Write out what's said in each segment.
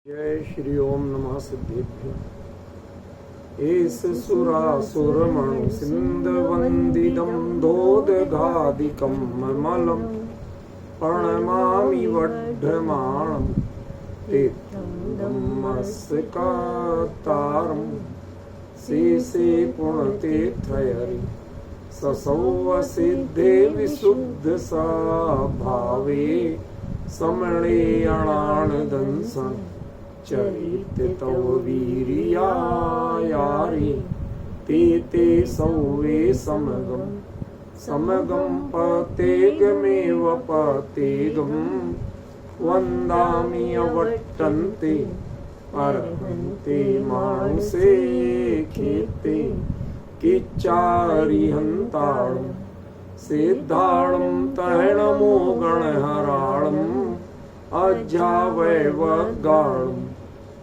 जय श्री ओम नमः सिद्धेभ्यो। एस सुरासुर मणु सिंध वंदिदं दोदघादिकं ममलं प्रणमामि वड्ढमाणं तेत्थमस्कातारं शेषे पुण्यतीर्थहरि ससौव सिद्धे विशुद्ध सा भावे समणे अणानदंसन चरित तव वीर्यायारि ते सौवे समगम पतेगमेव पतेगम वन्दामि अवट्टन्ते अर्हन्ते मानुषे खेते किच्चारिहन्ताणं सिद्धाणं तैणमो गणहराणम् अज्जावैवगाणं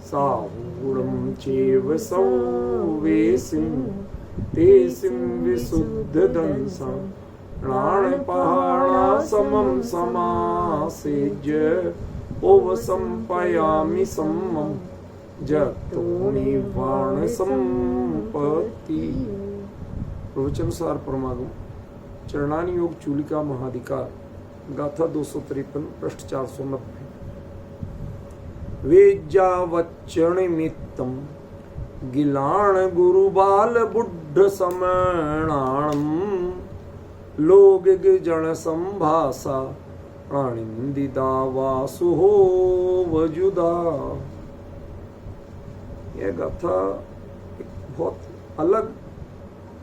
साहूणं चैव सौवेसिं तेसिं विशुद्धदंसं प्राणपहाणा समं समासेज्य ओवसंपयामि सम्मं जतो निर्वाण संपत्ति। प्रवचन सार परमागम चरणानि योग चूलिका महाधिकार गाथा 253 पृष्ठ 490। वेज्जावच्चनिमित्तं गिलाण गुरुबाल बुड्ढ समणाणं लोगिग जन संभासा प्राणिंदिदा वासुहो वजुदा। यह गाथा एक बहुत अलग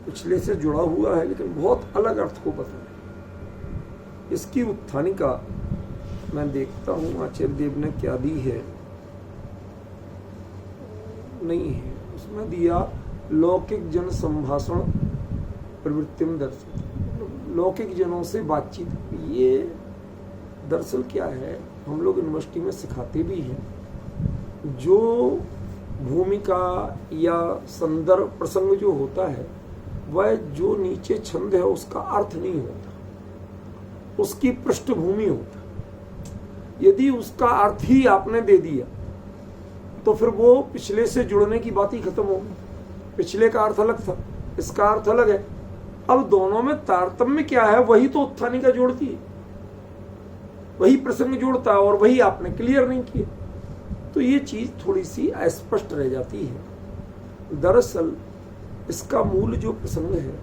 पिछले से जुड़ा हुआ है लेकिन बहुत अलग अर्थ को बताता है। इसकी उत्थानिका मैं देखता हूँ आचार्य देव ने क्या दी है, नहीं है उसमें दिया लौकिक जन संभाषण प्रवृत्तिम दर्शन, लौकिक जनों से बातचीत। ये दरअसल क्या है, हम लोग यूनिवर्सिटी में सिखाते भी हैं, जो भूमिका या संदर्भ प्रसंग जो होता है वह जो नीचे छंद है उसका अर्थ नहीं होता, उसकी पृष्ठभूमि होता। यदि उसका अर्थ ही आपने दे दिया तो फिर वो पिछले से जुड़ने की बात ही खत्म होगी। पिछले का अर्थ अलग था, इसका अर्थ अलग है। अब दोनों में तारतम्य क्या है, वही तो उत्थानिका जोड़ती है, वही प्रसंग जोड़ता है और वही आपने क्लियर नहीं किया, तो ये चीज थोड़ी सी अस्पष्ट रह जाती है। दरअसल इसका मूल जो प्रसंग है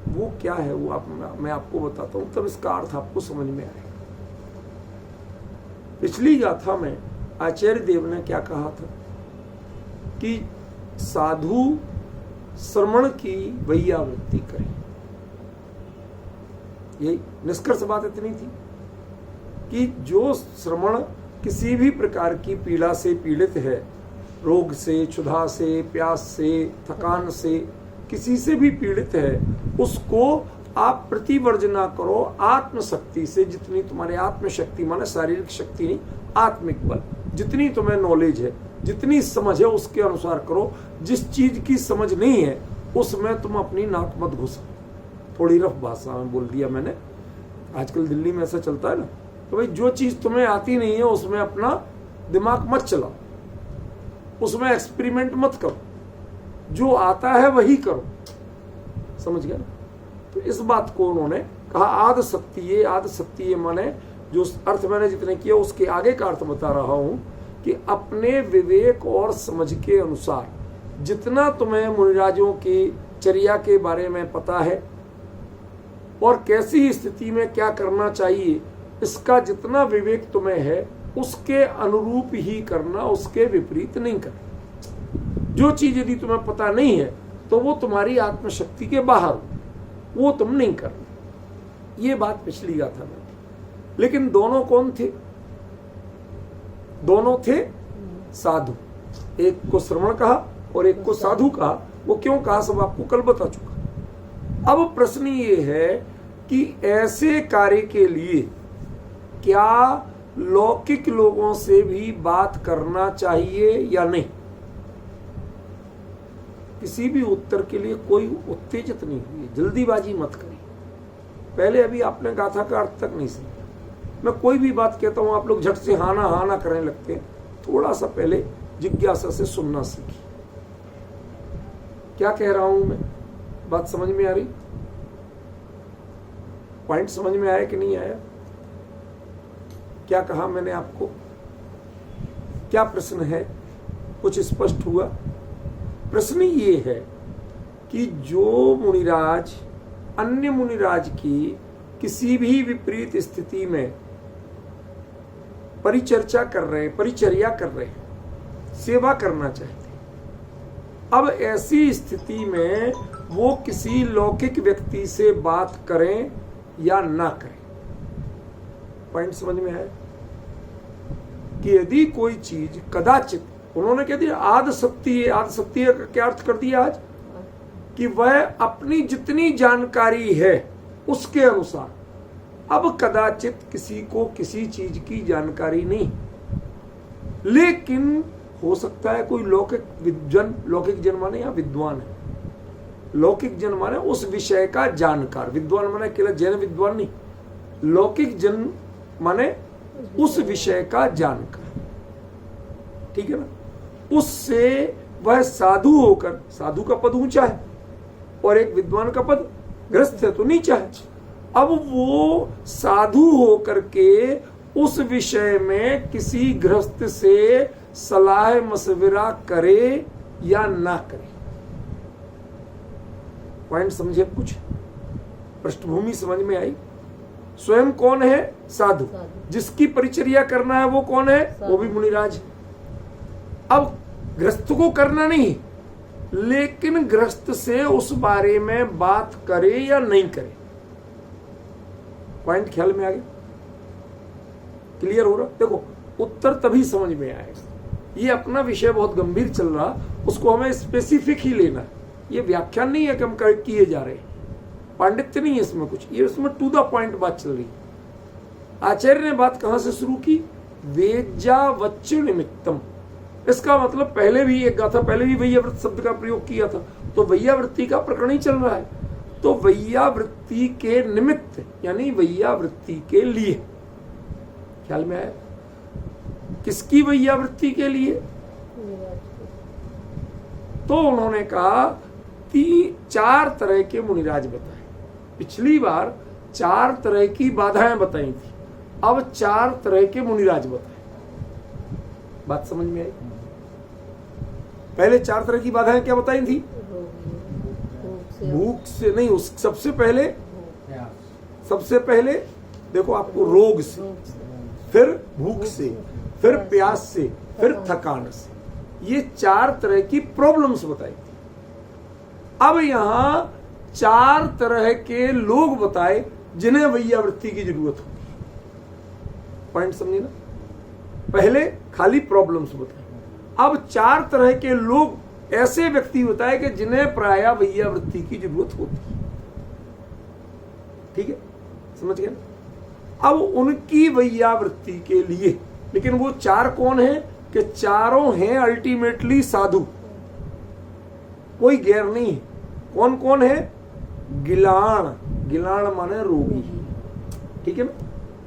वो क्या है, वो मैं आपको बताता हूं, तब इसका अर्थ आपको समझ में आएगा। पिछली गाथा में आचार्य देव ने क्या कहा था कि साधु श्रवण की वैयावृत्ति करें। यही निष्कर्ष बात इतनी थी कि जो श्रवण किसी भी प्रकार की पीड़ा से पीड़ित है, रोग से, क्षुधा से, प्यास से, थकान से, किसी से भी पीड़ित है, उसको आप प्रतिवर्ज ना करो आत्मशक्ति से। जितनी तुम्हारी आत्मशक्ति माने शारीरिक शक्ति नहीं, आत्मिक बल, जितनी तुम्हें नॉलेज है, जितनी समझ है उसके अनुसार करो। जिस चीज की समझ नहीं है उसमें तुम अपनी नाक मत घुसो। थोड़ी रफ भाषा में बोल दिया मैंने, आजकल दिल्ली में ऐसा चलता है ना, तो भाई जो चीज तुम्हें आती नहीं है उसमें अपना दिमाग मत चलाओ, उसमें एक्सपेरिमेंट मत करो, जो आता है वही करो। समझ गया ना? तो इस बात को उन्होंने कहा आद सत्य माने जो अर्थ मैंने जितने किया उसके आगे का अर्थ बता रहा हूं कि अपने विवेक और समझ के अनुसार जितना तुम्हें मुनिराजों की चर्या के बारे में पता है और कैसी स्थिति में क्या करना चाहिए, इसका जितना विवेक तुम्हें है उसके अनुरूप ही करना, उसके विपरीत नहीं करना। जो चीज यदि तुम्हें पता नहीं है तो वो तुम्हारी आत्मशक्ति के बाहर, वो तुम नहीं करना। ये बात पिछली गाथा में। लेकिन दोनों कौन थे? दोनों थे साधु। एक को श्रवण कहा और एक को साधु कहा। वो क्यों कहा सब आपको कल बता चुका। अब प्रश्न ये है कि ऐसे कार्य के लिए क्या लौकिक लोगों से भी बात करना चाहिए या नहीं? किसी भी उत्तर के लिए कोई उत्तेजित नहीं हुई, जल्दीबाजी मत करिए। पहले अभी आपने गाथा का अर्थ तक नहीं समझा। मैं कोई भी बात कहता हूं आप लोग झट से हाँ ना करने लगते हैं। थोड़ा सा पहले जिज्ञासा से सुनना सीखिए। क्या कह रहा हूं मैं? बात समझ में आ रही? पॉइंट समझ में आया कि नहीं आया? क्या कहा मैंने आपको? क्या प्रश्न है? कुछ स्पष्ट हुआ? प्रश्न ये है कि जो मुनिराज अन्य मुनिराज की किसी भी विपरीत स्थिति में परिचर्चा कर रहे हैं, परिचर्या कर रहे हैं, सेवा करना चाहते हैं, अब ऐसी स्थिति में वो किसी लौकिक व्यक्ति से बात करें या ना करें। पॉइंट समझ में है कि यदि कोई चीज कदाचित, उन्होंने कह दिया आद सत्य है। आद सत्य का क्या अर्थ कर दिया आज? कि वह अपनी जितनी जानकारी है उसके अनुसार, अब कदाचित किसी को किसी चीज की जानकारी नहीं, लेकिन हो सकता है कोई लौकिक जन माने या विद्वान है, लौकिक जन माने उस विषय का जानकार, विद्वान माने केवल जैन विद्वान नहीं, लौकिक जन माने उस विषय का जानकार, ठीक है ना। उससे वह साधु होकर, साधु का पद ऊंचा है और एक विद्वान का पद गृहस्थ है तो नीचा है, अब वो साधु होकर के उस विषय में किसी गृहस्थ से सलाह मशविरा करे या ना करे। पॉइंट समझे? कुछ पृष्ठभूमि समझ में आई? स्वयं कौन है? साधु। जिसकी परिचर्या करना है वो कौन है? वो भी मुनिराज। अब गृहस्थ को करना नहीं, लेकिन गृहस्थ से उस बारे में बात करे या नहीं करे। पॉइंट ख्याल में आ गया? क्लियर हो रहा? देखो, उत्तर तभी समझ में आएगा। ये अपना विषय बहुत गंभीर चल रहा, उसको हमें स्पेसिफिक ही लेना है। ये व्याख्यान नहीं है कि हम किए जा रहे हैं, पांडित्य नहीं है इसमें कुछ, ये इसमें टू द पॉइंट बात चल रही है। आचार्य ने बात कहां से शुरू की? वेज्यावच्च निमित्तम। इसका मतलब पहले भी एक गाथा, पहले भी वैयावृत्त शब्द का प्रयोग किया था, तो वैयावृत्ति का प्रकरण ही चल रहा है। तो वैयावृत्ति के निमित्त यानी वैयावृत्ति के लिए, ख्याल में आया? किसकी वैयावृत्ति के लिए? तो उन्होंने कहा 4 तरह के मुनिराज बताए। पिछली बार 4 तरह की बाधाएं बताई थी, अब 4 तरह के मुनिराज बताए। बात समझ में आई? पहले 4 तरह की बाधाएं क्या बताई थी? भूख से नहीं, उस सबसे पहले देखो आपको रोग से, फिर भूख से, फिर प्यास से, फिर थकान से, ये 4 तरह की प्रॉब्लम्स बताई थी। अब यहां 4 तरह के लोग बताए जिन्हें वैयावृत्ति की जरूरत होगी। पॉइंट समझे ना? पहले खाली प्रॉब्लम्स बताए, अब 4 तरह के लोग, ऐसे व्यक्ति बताए कि जिन्हें प्राय वैयावृत्ति की जरूरत होती है। ठीक है, समझ गए? अब उनकी वैयावृत्ति के लिए, लेकिन वो 4 कौन है? कि चारों हैं अल्टीमेटली साधु, कोई गैर नहीं है। कौन कौन है? गिलाण, गिलाण माने रोगी, ठीक है ना।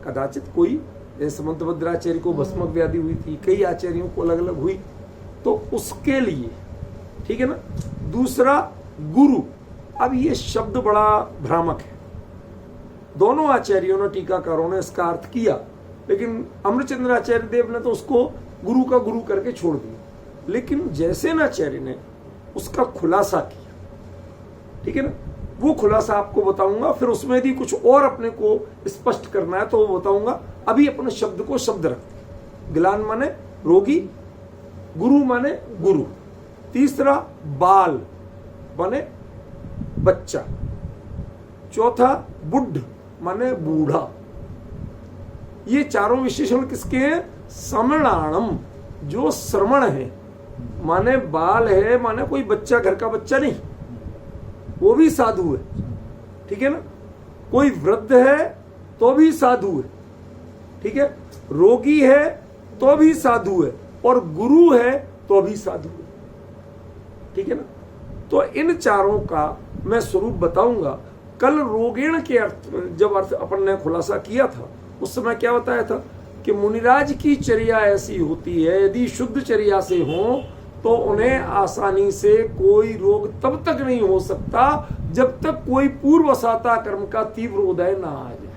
कदाचित कोई, जैसे समंतभद्राचार्य को भस्मक व्याधि हुई थी, कई आचार्यों को अलग अलग हुई, तो उसके लिए, ठीक है ना। दूसरा गुरु। अब ये शब्द बड़ा भ्रामक है, दोनों आचार्यों ने, टीकाकारों ने इसका अर्थ किया, लेकिन अमृतचंद्र आचार्य देव ने तो उसको गुरु का गुरु करके छोड़ दिया। लेकिन जैसेनाचार्य ने उसका खुलासा किया, ठीक है ना, वो खुलासा आपको बताऊंगा। फिर उसमें यदि कुछ और अपने को स्पष्ट करना है तो वो बताऊंगा। अभी अपने शब्द को शब्द रखते हैं। गिलान माने रोगी, गुरु माने गुरु, तीसरा बाल माने बच्चा, चौथा बुढ़ माने बूढ़ा। ये चारों विशेषण किसके हैं? समणाणम, जो श्रमण है, माने बाल है, माने कोई बच्चा, घर का बच्चा नहीं, वो भी साधु है, ठीक है ना। कोई वृद्ध है तो भी साधु है, ठीक है। रोगी है तो भी साधु है, और गुरु है तो भी साधु है, ठीक है ना। तो इन चारों का मैं स्वरूप बताऊंगा। कल रोगेण के अर्थ, जब अर्थ अपन ने खुलासा किया था, उस समय क्या बताया था कि मुनिराज की चर्या ऐसी होती है, यदि शुद्ध चर्या से हो तो उन्हें आसानी से कोई रोग तब तक नहीं हो सकता जब तक कोई पूर्वसाता कर्म का तीव्र उदय ना आ जाए।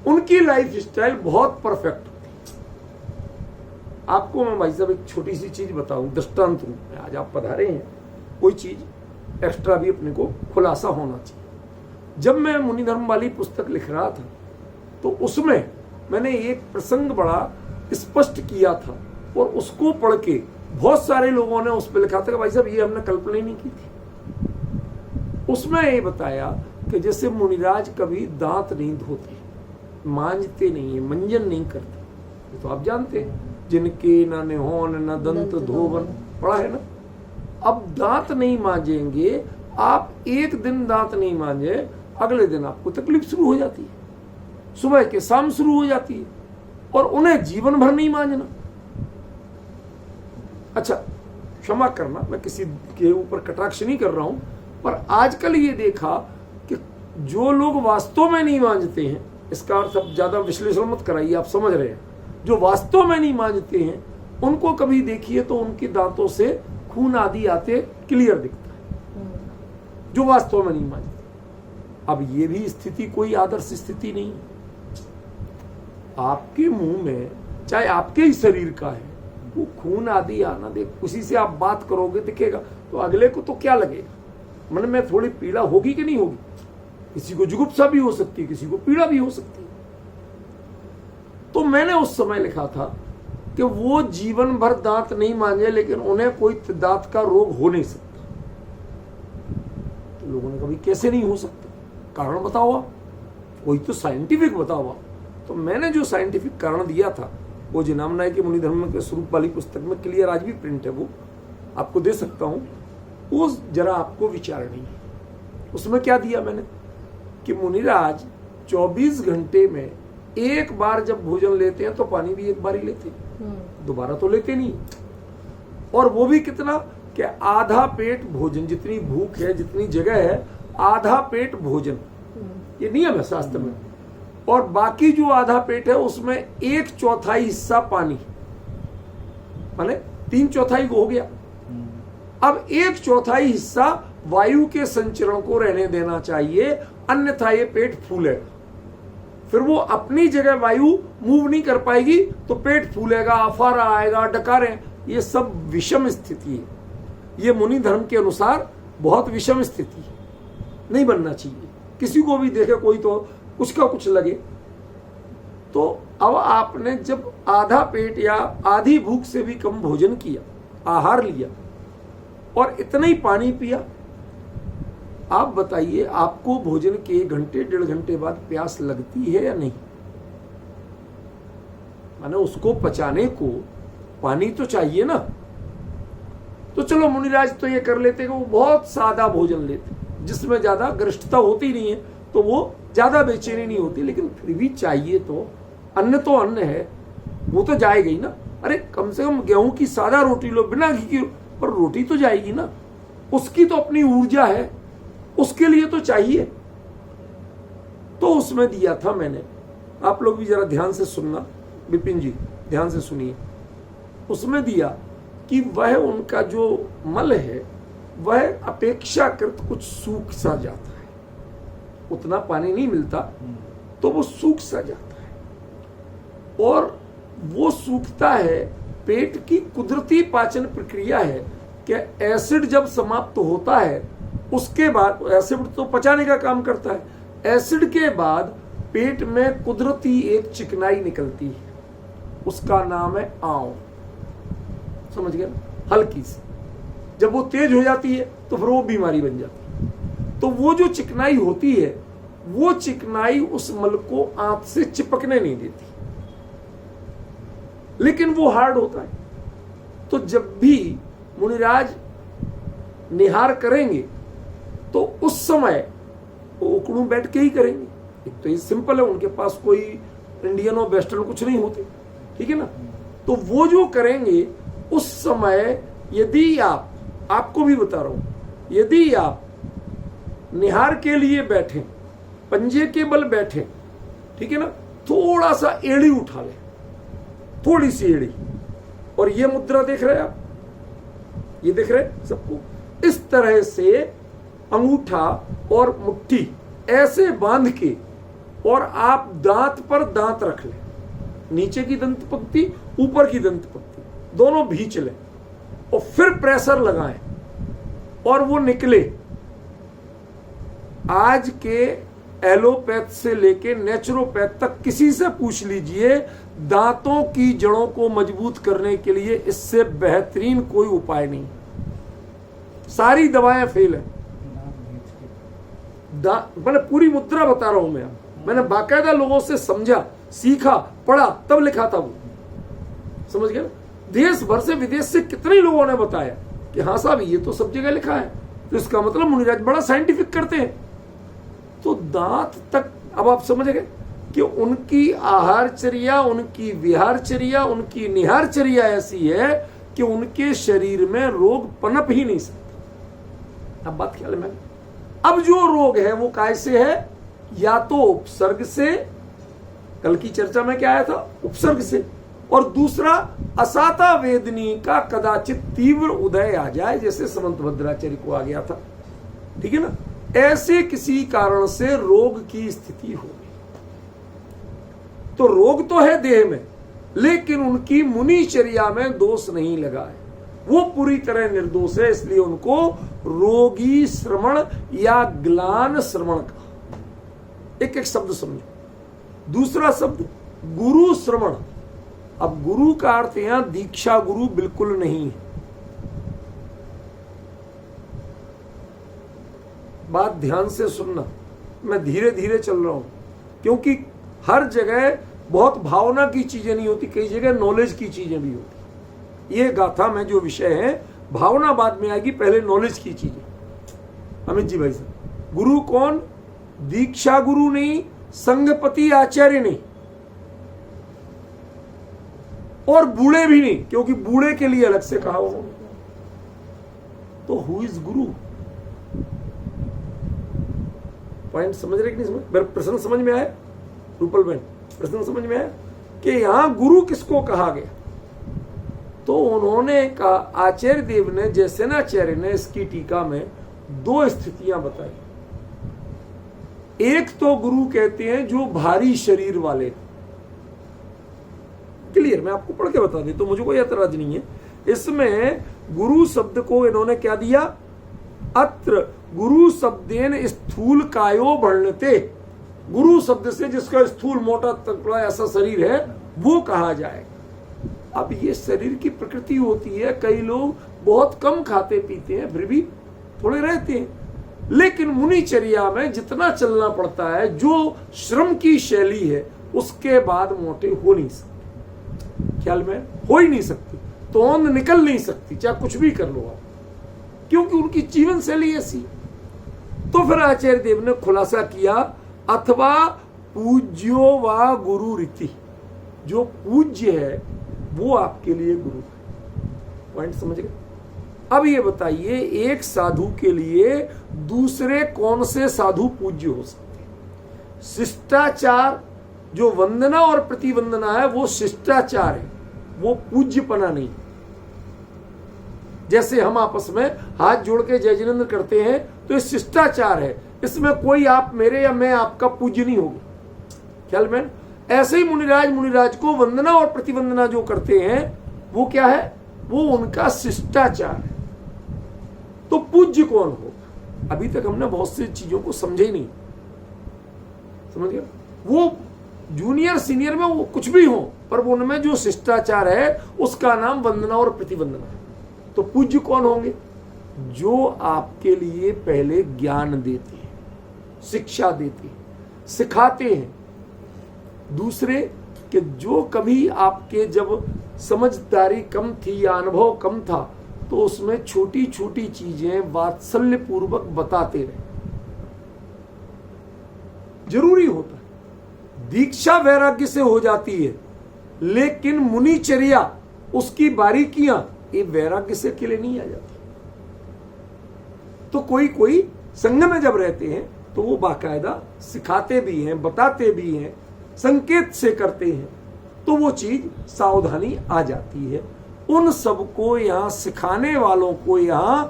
उनकी लाइफ स्टाइल बहुत परफेक्ट होती। आपको मैं भाई साहब एक छोटी सी चीज बताऊं दृष्टांत रूप में। आज आप पधारे हैं, कोई चीज एक्स्ट्रा भी अपने को खुलासा होना चाहिए। जब मैं मुनि धर्म वाली पुस्तक लिख रहा था तो उसमें मैंने एक प्रसंग बड़ा स्पष्ट किया था और उसको पढ़ के बहुत सारे लोगों ने उस पर लिखा था कि भाई साहब ये हमने कल्पना ही नहीं की थी। उसमें ये बताया कि जैसे मुनिराज कभी दांत नहीं धोते, मांजते नहीं है, मंजन नहीं करते, ये तो आप जानते हैं, जिनके न निहोन न दंत धोवन, पढ़ा है ना। अब दांत नहीं मांजेंगे आप, एक दिन दांत नहीं मांजे, अगले दिन आपको तकलीफ शुरू हो जाती है, सुबह के शाम शुरू हो जाती है, और उन्हें जीवन भर नहीं मांजना। अच्छा क्षमा करना, मैं किसी के ऊपर कटाक्ष नहीं कर रहा हूं, पर आजकल ये देखा कि जो लोग वास्तव में नहीं मांजते हैं, इसका अर्थ अब ज्यादा विश्लेषण मत कराइए, आप समझ रहे हैं, जो वास्तव में नहीं मांजते हैं उनको कभी देखिए तो उनके दांतों से खून आदि आते क्लियर दिखता है, जो वास्तव में नहीं मांजते। अब ये भी स्थिति कोई आदर्श स्थिति नहीं है। आपके मुंह में चाहे आपके ही शरीर का है वो खून आदि आना देख, उसी से आप बात करोगे दिखेगा, तो अगले को तो क्या लगेगा, मन में थोड़ी पीड़ा होगी कि नहीं होगी। किसी को जुगुप्सा भी हो सकती है, किसी को पीड़ा भी हो सकती है। तो मैंने उस समय लिखा था कि वो जीवन भर दांत नहीं मांजे लेकिन उन्हें कोई दांत का रोग हो नहीं सकता। तो लोगों ने कभी कैसे नहीं हो सकता, कारण बताओ आप, कोई तो साइंटिफिक बताओ आप। तो मैंने जो साइंटिफिक कारण दिया था वो जिनाम नायक के मुनि धर्म के स्वरूप वाली पुस्तक में क्लियर, आज भी प्रिंट है, वो आपको दे सकता हूं, वो जरा आपको विचारणी है। उसमें क्या दिया मैंने कि मुनिराज 24 घंटे में एक बार जब भोजन लेते हैं तो पानी भी एक बार ही लेते हैं, दोबारा तो लेते नहीं, और वो भी कितना कि आधा पेट भोजन, जितनी भूख है जितनी जगह है आधा पेट भोजन, ये नियम है शास्त्र में, और बाकी जो आधा पेट है उसमें 1/4 हिस्सा पानी, माने 3/4 हो गया। अब 1/4 हिस्सा वायु के संचरण को रहने देना चाहिए, अन्यथा ये पेट फूलेगा, फिर वो अपनी जगह वायु मूव नहीं कर पाएगी तो पेट फूलेगा, अफारा आएगा, डकारें, ये सब विषम स्थिति है। ये मुनि धर्म के अनुसार बहुत विषम स्थिति है, नहीं बनना चाहिए। किसी को भी देखे कोई तो कुछ का कुछ लगे। तो अब आपने जब आधा पेट या आधी भूख से भी कम भोजन किया, आहार लिया और इतना ही पानी पिया, आप बताइए आपको भोजन के 1 घंटे 1.5 घंटे बाद प्यास लगती है या नहीं? माने उसको पचाने को पानी तो चाहिए ना। तो चलो मुनिराज तो ये कर लेते कि वो बहुत सादा भोजन लेते जिसमें ज्यादा गरिष्ठता होती नहीं है, तो वो ज्यादा बेचैनी नहीं होती, लेकिन फिर भी चाहिए तो अन्न है, वो तो जाएगा ही ना। अरे कम से कम गेहूं की सादा रोटी लो, बिना घी की, पर रोटी तो जाएगी ना, उसकी तो अपनी ऊर्जा है, उसके लिए तो चाहिए। तो उसमें दिया था मैंने, आप लोग भी जरा ध्यान से सुनना, विपिन जी ध्यान से सुनिए। उसमें दिया कि वह उनका जो मल है वह अपेक्षाकृत कुछ सूख सा जाता है, उतना पानी नहीं मिलता तो वो सूख सा जाता है, और वो सूखता है, पेट की कुदरती पाचन प्रक्रिया है कि एसिड जब समाप्त होता है उसके बाद, एसिड तो पचाने का काम करता है, एसिड के बाद पेट में कुदरती एक चिकनाई निकलती है, उसका नाम है आंव, समझ गए, हल्की सी। जब वो तेज हो जाती है तो फिर वो बीमारी बन जाती है। तो वो जो चिकनाई होती है, वो चिकनाई उस मल को आंत से चिपकने नहीं देती, लेकिन वो हार्ड होता है। तो जब भी मुनिराज निहार करेंगे तो उस समय वो उकड़ू बैठ के ही करेंगे। एक तो ये सिंपल है, उनके पास कोई इंडियन और वेस्टर्न कुछ नहीं होते, ठीक है ना। तो वो जो करेंगे उस समय, यदि आपको भी बता रहा हूं, यदि आप निहार के लिए बैठे, पंजे के बल बैठे, ठीक है ना, थोड़ा सा एड़ी उठा ले, थोड़ी सी एड़ी, और ये मुद्रा देख रहे हैं आप, ये देख रहे हैं सबको, इस तरह से अंगूठा और मुट्ठी ऐसे बांध के, और आप दांत पर दांत रख लें, नीचे की दंत पंक्ति ऊपर की दंत पंक्ति दोनों भींच लें, और फिर प्रेशर लगाएं और वो निकले। आज के एलोपैथ से लेके नेचुरोपैथ तक किसी से पूछ लीजिए, दांतों की जड़ों को मजबूत करने के लिए इससे बेहतरीन कोई उपाय नहीं। सारी दवाएं फेल है। मैंने पूरी मुद्रा बता रहा हूं मैंने बाकायदा लोगों से समझा, सीखा, पढ़ा, तब लिखा था वो, समझ गए। देश भर से विदेश से कितने लोगों ने बताया कि हाँ साहब ये तो सब जगह लिखा है, तो इसका मतलब मुनिराज बड़ा साइंटिफिक करते हैं। तो दांत तक अब आप समझ गए कि उनकी आहारचर्या, उनकी विहारचर्या, उनकी निहारचर्या ऐसी है कि उनके शरीर में रोग पनप ही नहीं सकता। अब बात ख्याल में, अब जो रोग है वो कैसे है, या तो उपसर्ग से, कल की चर्चा में क्या आया था, उपसर्ग से, और दूसरा असाता वेदनी का कदाचित तीव्र उदय आ जाए, जैसे समंत भद्राचार्य को आ गया था, ठीक है ना। ऐसे किसी कारण से रोग की स्थिति होगी, तो रोग तो है देह में, लेकिन उनकी मुनिचर्या में दोष नहीं लगा है, वो पूरी तरह निर्दोष है, इसलिए उनको रोगी श्रवण या ग्लान श्रवण का। एक एक शब्द समझो। दूसरा शब्द गुरु श्रवण। अब गुरु का अर्थ यहां दीक्षा गुरु बिल्कुल नहीं है। बात ध्यान से सुनना, मैं धीरे धीरे चल रहा हूं, क्योंकि हर जगह बहुत भावना की चीजें नहीं होती, कई जगह नॉलेज की चीजें भी होती। ये गाथा में जो विषय है, भावना बाद में आएगी, पहले नॉलेज की चीजें। अमित जी भाई साहब, गुरु कौन, दीक्षा गुरु नहीं, संगपति आचार्य नहीं, और बूढ़े भी नहीं, क्योंकि बूढ़े के लिए अलग से कहा हो। तो हु इज गुरु? पॉइंट समझ रहे कि नहीं समझ? मेरा प्रश्न समझ में आया रूपल बहन? प्रश्न समझ में आया कि यहां गुरु किसको कहा गया? तो उन्होंने कहा, आचार्य देव ने, जयसेनाचार्य ने इसकी टीका में दो स्थितियां बताई। एक तो गुरु कहते हैं जो भारी शरीर वाले, क्लियर, मैं आपको पढ़ के बता देता हूं, मुझे कोई ऐतराज नहीं है इसमें। गुरु शब्द को इन्होंने क्या दिया, अत्र गुरु शब्देन स्थूल कायो वर्णते। गुरु शब्द से जिसका स्थूल मोटा तकड़ा ऐसा शरीर है वो कहा जाएगा। अब ये शरीर की प्रकृति होती है, कई लोग बहुत कम खाते पीते हैं फिर भी थोड़े रहते हैं, लेकिन मुनिचर्या में जितना चलना पड़ता है, जो श्रम की शैली है, उसके बाद मोटे हो नहीं सकते। ख्याल में हो ही नहीं सकती, तोंद निकल नहीं सकती, चाहे कुछ भी कर लो आप, क्योंकि उनकी जीवन शैली ऐसी। तो फिर आचार्य देव ने खुलासा किया, अथवा पूज्यो वा गुरु रीति, जो पूज्य है वो आपके लिए गुरु है। पॉइंट समझ गए? अब ये बताइए, एक साधु के लिए दूसरे कौन से साधु पूज्य हो सकते हैं? शिष्टाचार, जो वंदना और प्रतिवंदना है वो शिष्टाचार है, वो पूज्यपना नहीं। जैसे हम आपस में हाथ जोड़ के जय जिनेंद्र करते हैं तो ये शिष्टाचार है, इसमें कोई आप मेरे या मैं आपका पूज्य नहीं होगी। ख्याल में? ऐसे ही मुनिराज को वंदना और प्रतिवंदना जो करते हैं वो क्या है, वो उनका शिष्टाचार है। तो पूज्य कौन होगा? अभी तक हमने बहुत सी चीजों को समझे ही नहीं, समझ गए? वो जूनियर सीनियर में वो कुछ भी हो, पर उनमें जो शिष्टाचार है उसका नाम वंदना और प्रतिवंदना है। तो पूज्य कौन होंगे? जो आपके लिए पहले ज्ञान देते हैं, शिक्षा देते हैं, सिखाते हैं। दूसरे कि जो कभी आपके जब समझदारी कम थी या अनुभव कम था तो उसमें छोटी छोटी चीजें वात्सल्य पूर्वक बताते रहे, जरूरी होता है। दीक्षा वैराग्य से हो जाती है, लेकिन मुनिचर्या, उसकी बारीकियां ये वैराग्य से अकेले नहीं आ जाती। तो कोई कोई संघ में जब रहते हैं तो वो बाकायदा सिखाते भी हैं, बताते भी हैं, संकेत से करते हैं तो वो चीज सावधानी आ जाती है। उन सबको यहाँ सिखाने वालों को यहाँ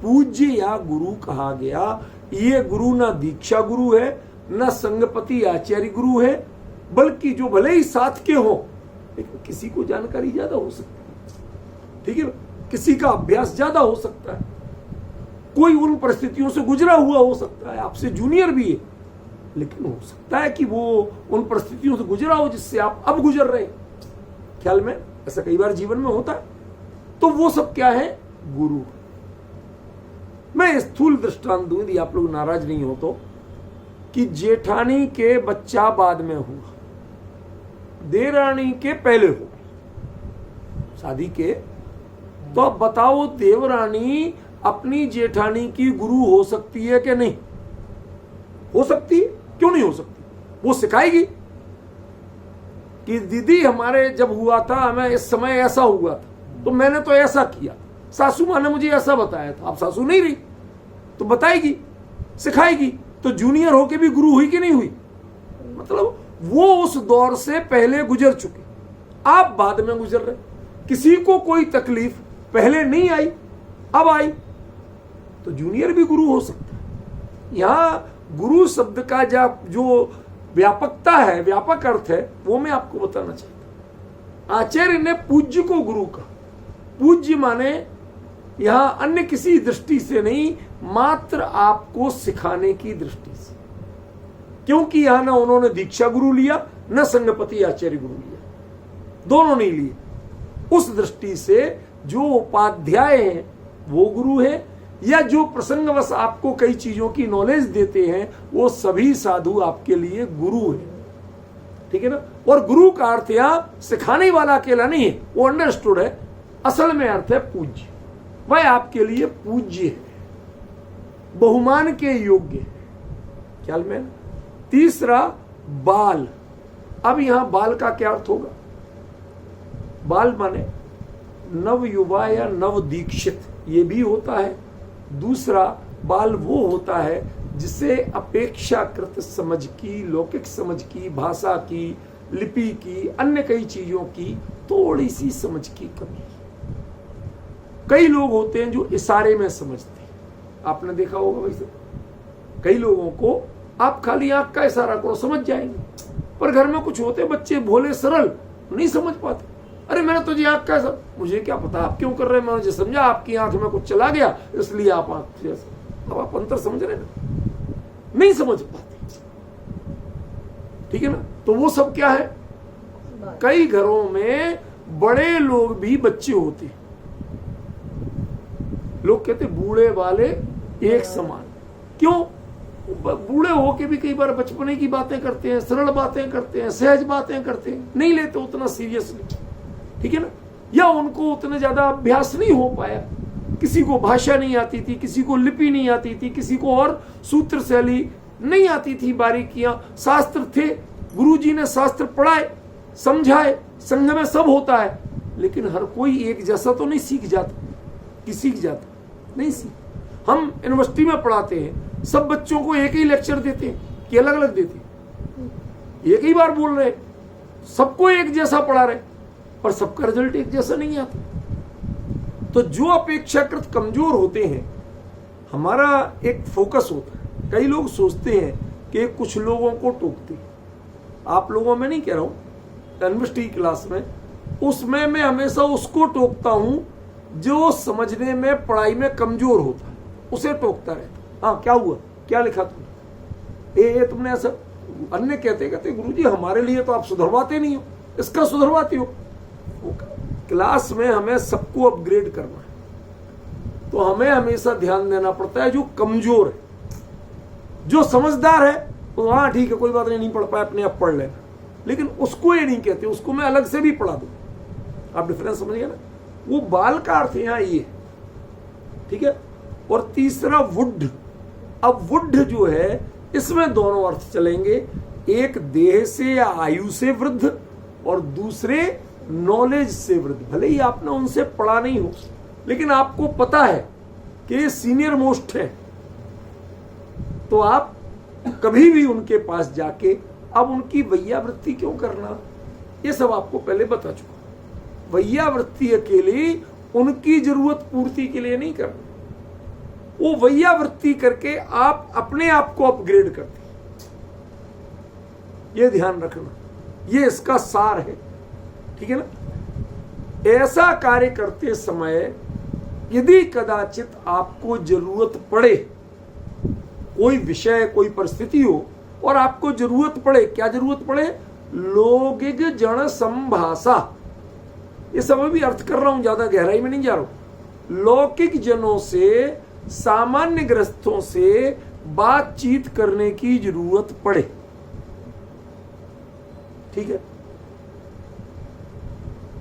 पूज्य या गुरु कहा गया। ये गुरु ना दीक्षा गुरु है, न संगपति आचार्य गुरु है, बल्कि जो भले ही साथ के हो लेकिन किसी को जानकारी ज्यादा हो सकती है, ठीक है ना, किसी का अभ्यास ज्यादा हो सकता है, कोई उन परिस्थितियों से गुजरा हुआ हो सकता है, आपसे जूनियर भी है, लेकिन हो सकता है कि वो उन परिस्थितियों से गुजरा हो जिससे आप अब गुजर रहे हैं। ख्याल में ऐसा कई बार जीवन में होता है। तो वो सब क्या है? गुरु। मैं स्थूल दृष्टांत दूं यदि आप लोग नाराज नहीं हो तो, कि जेठानी के बच्चा बाद में हुआ, देवरानी के पहले हो शादी के, तो अब बताओ देवरानी अपनी जेठानी की गुरु हो सकती है कि नहीं? हो सकती है, क्यों नहीं हो सकती? वो सिखाएगी कि दीदी हमारे जब हुआ था हमें इस समय ऐसा हुआ था तो मैंने तो ऐसा किया, सासू माँ ने मुझे ऐसा बताया था। अब सासू नहीं रही तो बताएगी, सिखाएगी। तो जूनियर होके भी गुरु हुई कि नहीं हुई? मतलब वो उस दौर से पहले गुजर चुके, आप बाद में गुजर रहे। किसी को कोई तकलीफ पहले नहीं आई, अब आई, तो जूनियर भी गुरु हो सकता है। यहां गुरु शब्द का जो व्यापकता है, व्यापक अर्थ है, वो मैं आपको बताना चाहता हूं। आचार्य ने पूज्य को गुरु कहा। पूज्य माने यहां अन्य किसी दृष्टि से नहीं, मात्र आपको सिखाने की दृष्टि से, क्योंकि यहां ना उन्होंने दीक्षा गुरु लिया न संगपति आचार्य गुरु लिया, दोनों नहीं लिए। उस दृष्टि से जो उपाध्याय हैं वो गुरु है, या जो प्रसंगवश आपको कई चीजों की नॉलेज देते हैं वो सभी साधु आपके लिए गुरु है, ठीक है ना। और गुरु का अर्थ यहां सिखाने वाला अकेला नहीं है, वो अंडरस्टूड है। असल में अर्थ है पूज्य, वह आपके लिए पूज्य है, बहुमान के योग्य है। ख्याल में? तीसरा बाल। अब यहां बाल का क्या अर्थ होगा? बाल माने नव युवा या नव दीक्षित, ये भी होता है। दूसरा बाल वो होता है जिसे अपेक्षाकृत समझ की, लौकिक समझ की, भाषा की, लिपि की, अन्य कई चीजों की थोड़ी सी समझ की कमी। कई लोग होते हैं जो इशारे में समझते हैं, आपने देखा होगा। वैसे कई लोगों को आप खाली आंख का इशारा करो समझ जाएंगे, पर घर में कुछ होते बच्चे भोले सरल नहीं समझ पाते। अरे मैंने तुझे आंख का इशारा, मुझे क्या पता आप क्यों कर रहे हैं, मैंने समझा आपकी आंख में कुछ चला गया इसलिए आप आंख से। अब आप अंतर समझ रहे ना, नहीं समझ पाते, ठीक है ना। तो वो सब क्या है? कई घरों में बड़े लोग भी बच्चे होते हैं। लोग कहते बूढ़े वाले एक समान। क्यों? बूढ़े होके भी कई बार बचपने की बातें करते हैं, सरल बातें करते हैं, सहज बातें करते हैं, नहीं लेते उतना सीरियसली, ठीक है ना। या उनको उतना ज्यादा अभ्यास नहीं हो पाया, किसी को भाषा नहीं आती थी, किसी को लिपि नहीं आती थी, किसी को और सूत्र शैली नहीं आती थी, बारीकियां। शास्त्र थे, गुरुजी ने शास्त्र पढ़ाए, समझाए, संघ में सब होता है, लेकिन हर कोई एक जैसा तो नहीं सीख जाता। कि सीख जाता नहीं सीख। हम यूनिवर्सिटी में पढ़ाते हैं, सब बच्चों को एक ही लेक्चर देते हैं कि अलग अलग देते हैं? एक ही बार बोल रहे, सबको एक जैसा पढ़ा रहे, पर सबका रिजल्ट एक जैसा नहीं आता। तो जो अपेक्षाकृत कमजोर होते हैं, हमारा एक फोकस होता है। कई लोग सोचते हैं कि कुछ लोगों को टोकते हैं, आप लोगों में नहीं कह रहा हूं, यूनिवर्सिटी क्लास में, उसमें मैं हमेशा उसको टोकता हूं जो समझने में, पढ़ाई में कमजोर होता है, उसे टोकता रहता। हाँ क्या हुआ, क्या लिखा तुमने, ये तुमने ऐसा। अन्य कहते गुरुजी हमारे लिए तो आप सुधरवाते नहीं हो, इसका सुधरवाते हो। क्लास में हमें सबको अपग्रेड करना है, तो हमें हमेशा ध्यान देना पड़ता है जो कमजोर है। जो समझदार है तो हाँ ठीक है कोई बात नहीं पढ़ पाए अपने आप पढ़ लेना, लेकिन उसको ये नहीं कहते, उसको मैं अलग से भी पढ़ा दूं। आप डिफरेंस समझिए ना। वो बाल का अर्थ यहां ये, ठीक है। और तीसरा वुड। अब वुड जो है इसमें दोनों अर्थ चलेंगे, एक देह से या आयु से वृद्ध और दूसरे नॉलेज से वृद्ध। भले ही आपने उनसे पढ़ा नहीं हो, लेकिन आपको पता है कि सीनियर मोस्ट है, तो आप कभी भी उनके पास जाके अब उनकी वैयावृत्ति क्यों करना, ये सब आपको पहले बता चुका। वैयावृत्ति अकेली उनकी जरूरत पूर्ति के लिए नहीं करना, वो वैयावृत्ति करके आप अपने आप को अपग्रेड करते, ये ध्यान रखना, ये इसका सार है, ठीक है ना। ऐसा कार्य करते समय यदि कदाचित आपको जरूरत पड़े, कोई विषय कोई परिस्थिति हो और आपको जरूरत पड़े, क्या जरूरत पड़े, लौकिक जन संभाषा, ये सब भी अर्थ कर रहा हूं, ज्यादा गहराई में नहीं जा रहा हूं। लौकिक जनों से, सामान्य ग्रस्तों से बातचीत करने की जरूरत पड़े, ठीक है।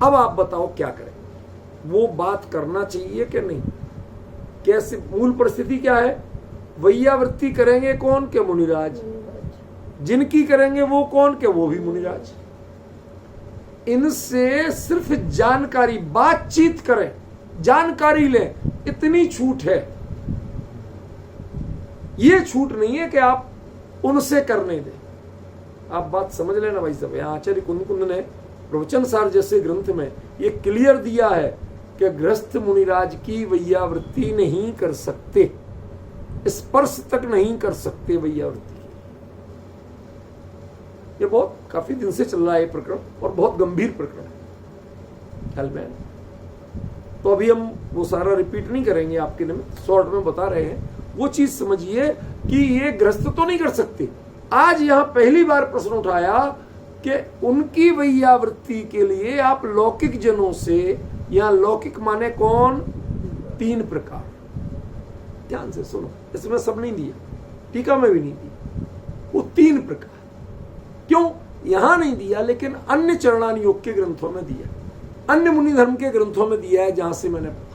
अब आप बताओ क्या करें, वो बात करना चाहिए कि नहीं, कैसे, मूल परिस्थिति क्या है, वैयावृत्ति करेंगे कौन के, मुनिराज, जिनकी करेंगे वो कौन के, वो भी मुनिराज। इनसे सिर्फ जानकारी, बातचीत करें, जानकारी लें, इतनी छूट है। ये छूट नहीं है कि आप उनसे करने दें। आप बात समझ लेना भाई साहब, यहां आचार्य कुंद ने प्रवचन सार जैसे ग्रंथ में ये क्लियर दिया है कि गृहस्थ मुनिराज की वैयावृत्ति नहीं कर सकते, स्पर्श तक नहीं कर सकते वैयावृत्ति। ये बहुत काफी दिन से चल रहा है ये प्रकरण, और बहुत गंभीर प्रकरण है, ख्याल में। तो अभी हम वो सारा रिपीट नहीं करेंगे, आपके निमित्त शॉर्ट में बता रहे हैं। वो चीज समझिए कि ये ग्रस्त तो नहीं कर सकते। आज यहां पहली बार प्रश्न उठाया कि उनकी वैयावृत्ति के लिए आप लौकिक जनों से, या लौकिक माने कौन, 3 प्रकार, ध्यान से सुनो, इसमें सब नहीं दिया, टीका में भी नहीं दिया, वो 3 प्रकार। क्यों यहां नहीं दिया, लेकिन अन्य चरणान योग के ग्रंथों में दिया, अन्य मुनि धर्म के ग्रंथों में दिया है, जहां से मैंने पढ़ा।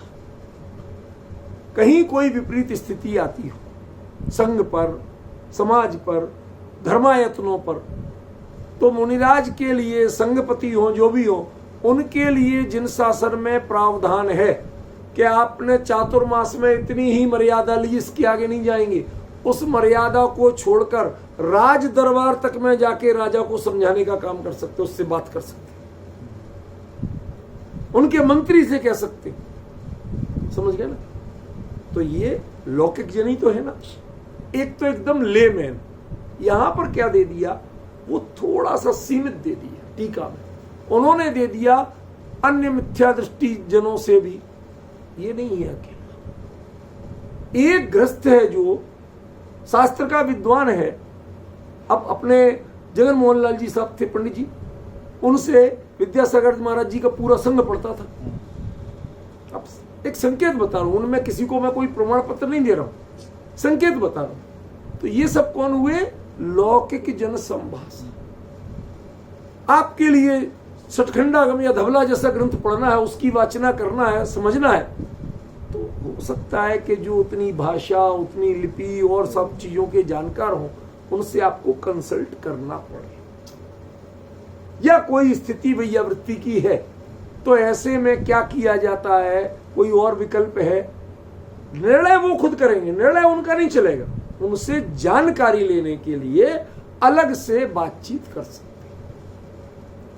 कहीं कोई विपरीत स्थिति आती हो, संघ पर, समाज पर, धर्मायतनों पर, तो मुनिराज के लिए, संघपति हो जो भी हो, उनके लिए जिन शासन में प्रावधान है कि आपने चातुर्मास में इतनी ही मर्यादा ली, इसके आगे नहीं जाएंगे, उस मर्यादा को छोड़कर राज दरबार तक में जाके राजा को समझाने का काम कर सकते, उससे बात कर सकते, उनके मंत्री से कह सकते, समझ गए ना। तो ये लौकिक जनी तो है ना। एक तो एकदम लेमैन, यहां पर क्या दे दिया, वो थोड़ा सा सीमित दे दिया टीका में, उन्होंने दे दिया अन्य मिथ्या दृष्टि जनों से भी, ये नहीं है अकेला। एक ग्रस्त है जो शास्त्र का विद्वान है, अब अपने जगन मोहन लाल जी साहब थे पंडित जी, उनसे विद्यासागर महाराज जी का पूरा संघ पढ़ता था। अब एक संकेत बता रहा हूं, उनमें किसी को मैं कोई प्रमाण पत्र नहीं दे रहा हूं, संकेत बता रहा हूं। तो ये सब कौन हुए, लौकिक जन संभाषा। आपके लिए सठखंडागम या धवला जैसा ग्रंथ पढ़ना है, उसकी वाचना करना है, समझना है, तो हो सकता है कि जो उतनी भाषा, उतनी लिपि और सब चीजों के जानकार हो, उनसे आपको कंसल्ट करना पड़े। या कोई स्थिति वैयावृत्ति की है, तो ऐसे में क्या किया जाता है, कोई और विकल्प है, निर्णय वो खुद करेंगे, निर्णय उनका नहीं चलेगा, उनसे जानकारी लेने के लिए अलग से बातचीत कर सकते,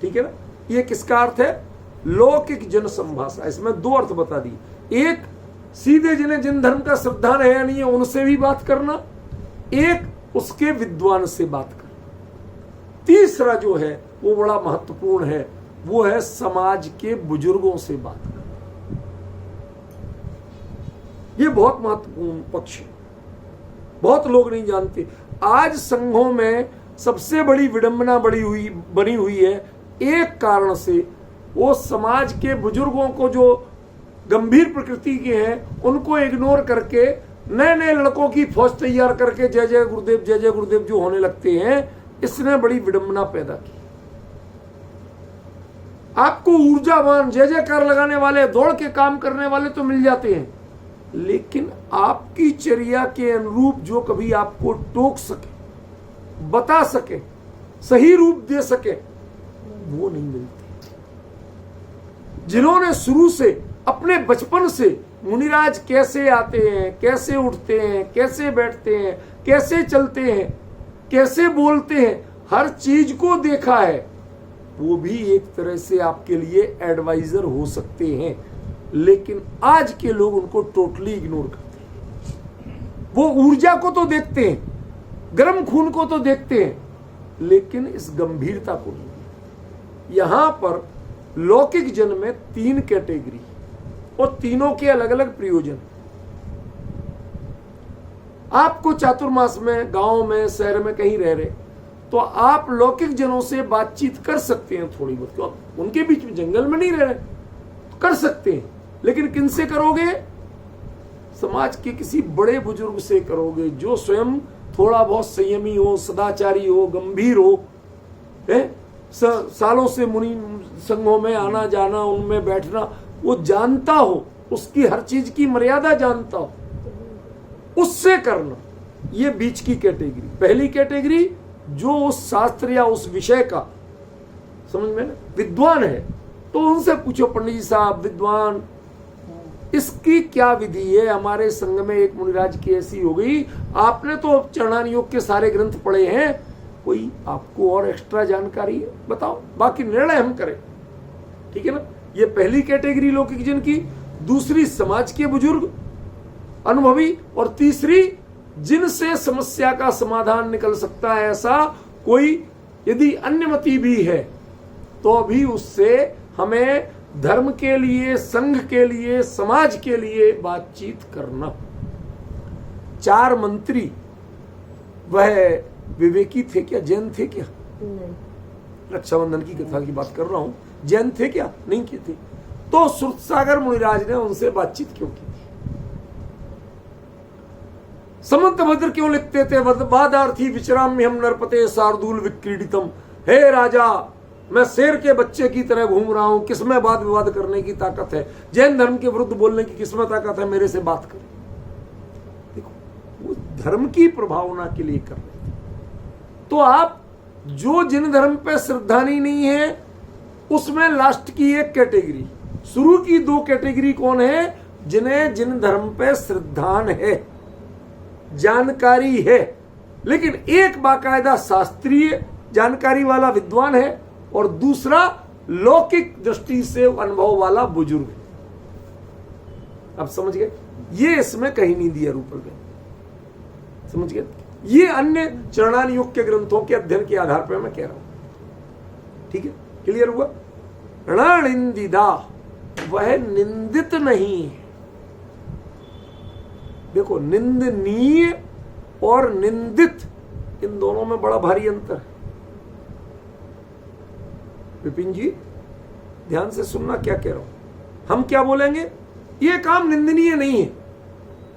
ठीक है ना। ये किसका अर्थ है, लौकिक जन संभाषा। इसमें 2 अर्थ बता दिए, एक सीधे जिन्हें जिन धर्म का श्रद्धान है या नहीं है उनसे भी बात करना, एक उसके विद्वान से बात करना, तीसरा जो है वो बड़ा महत्वपूर्ण है, वो है समाज के बुजुर्गों से बात करना। ये बहुत महत्वपूर्ण पक्ष है, बहुत लोग नहीं जानते। आज संघों में सबसे बड़ी विडंबना बनी हुई है, एक कारण से, वो समाज के बुजुर्गों को जो गंभीर प्रकृति के हैं उनको इग्नोर करके नए नए लड़कों की फौज तैयार करके जय जय गुरुदेव जो होने लगते हैं, इसने बड़ी विडंबना पैदा की। आपको ऊर्जावान जय जयकार लगाने वाले, दौड़ के काम करने वाले तो मिल जाते हैं, लेकिन आपकी चर्या के अनुरूप जो कभी आपको टोक सके, बता सके, सही रूप दे सके, वो नहीं मिलते। जिन्होंने शुरू से अपने बचपन से मुनिराज कैसे आते हैं, कैसे उठते हैं, कैसे बैठते हैं, कैसे चलते हैं, कैसे बोलते हैं, हर चीज को देखा है, वो भी एक तरह से आपके लिए एडवाइजर हो सकते हैं। लेकिन आज के लोग उनको टोटली इग्नोर करते हैं। वो ऊर्जा को तो देखते हैं, गर्म खून को तो देखते हैं, लेकिन इस गंभीरता को नहीं। यहां पर लौकिक जन में 3 कैटेगरी और तीनों के अलग अलग प्रयोजन। आपको चातुर्मास में, गांव में, शहर में कहीं रह रहे, तो आप लौकिक जनों से बातचीत कर सकते हैं थोड़ी बहुत, क्यों उनके बीच में जंगल में नहीं रह रहे, तो कर सकते हैं। लेकिन किनसे करोगे? समाज के किसी बड़े बुजुर्ग से करोगे, जो स्वयं थोड़ा बहुत संयमी हो, सदाचारी हो, गंभीर हो, सालों से मुनि संघों में आना जाना, उनमें बैठना, वो जानता हो, उसकी हर चीज की मर्यादा जानता हो, उससे करना। ये बीच की कैटेगरी। पहली कैटेगरी जो उस शास्त्र या उस विषय का समझ में ना विद्वान है, तो उनसे पूछो, पंडित जी साहब विद्वान, इसकी क्या विधि है? हमारे संघ में एक मुनिराज की ऐसी हो गई, आपने तो चरणान योग के सारे ग्रंथ पढ़े हैं, कोई आपको और एक्स्ट्रा जानकारी है बताओ, बाकी निर्णय हम करें। ठीक है ना? ये पहली कैटेगरी लौकिक जन की। दूसरी समाज के बुजुर्ग अनुभवी, और तीसरी जिनसे समस्या का समाधान निकल सकता है ऐसा कोई यदि अन्यमति भी है, तो अभी उससे हमें धर्म के लिए, संघ के लिए, समाज के लिए बातचीत करना। 4 मंत्री वह विवेकी थे क्या? जैन थे क्या? रक्षाबंधन की कथा की बात कर रहा हूं। जैन थे क्या? नहीं किए थे। तो सुरसागर मुनिराज ने उनसे बातचीत क्यों की? समंतभद्र क्यों लिखते थे? वादार्थी विचराम्यहम नरपते शार्दूल विक्रीडितम। हे राजा, मैं शेर के बच्चे की तरह घूम रहा हूं, किसमें वाद विवाद करने की ताकत है? जैन धर्म के विरुद्ध बोलने की किसमें ताकत है? मेरे से बात कर। देखो, वो धर्म की प्रभावना के लिए कर रहे थे। तो आप जो जिन धर्म पे श्रद्धानी नहीं है, उसमें लास्ट की एक कैटेगरी, शुरू की 2 कैटेगरी कौन है? जिन्हें जिन धर्म पे श्रद्धान है, जानकारी है, लेकिन एक बाकायदा शास्त्रीय जानकारी वाला विद्वान है, और दूसरा लौकिक दृष्टि से अनुभव वाला बुजुर्ग। अब समझ गए? ये इसमें कहीं नहीं दिया रूपल में, समझ गए? ये अन्य चरणान योग के ग्रंथों के अध्ययन के आधार पर मैं कह रहा हूं। ठीक है? क्लियर हुआ? रणनिंदिदा, वह निंदित नहीं है। देखो, निंदनीय और निंदित, इन दोनों में बड़ा भारी अंतर है। विपिन जी ध्यान से सुनना क्या कह रहा हूं। हम क्या बोलेंगे? ये काम निंदनीय नहीं है,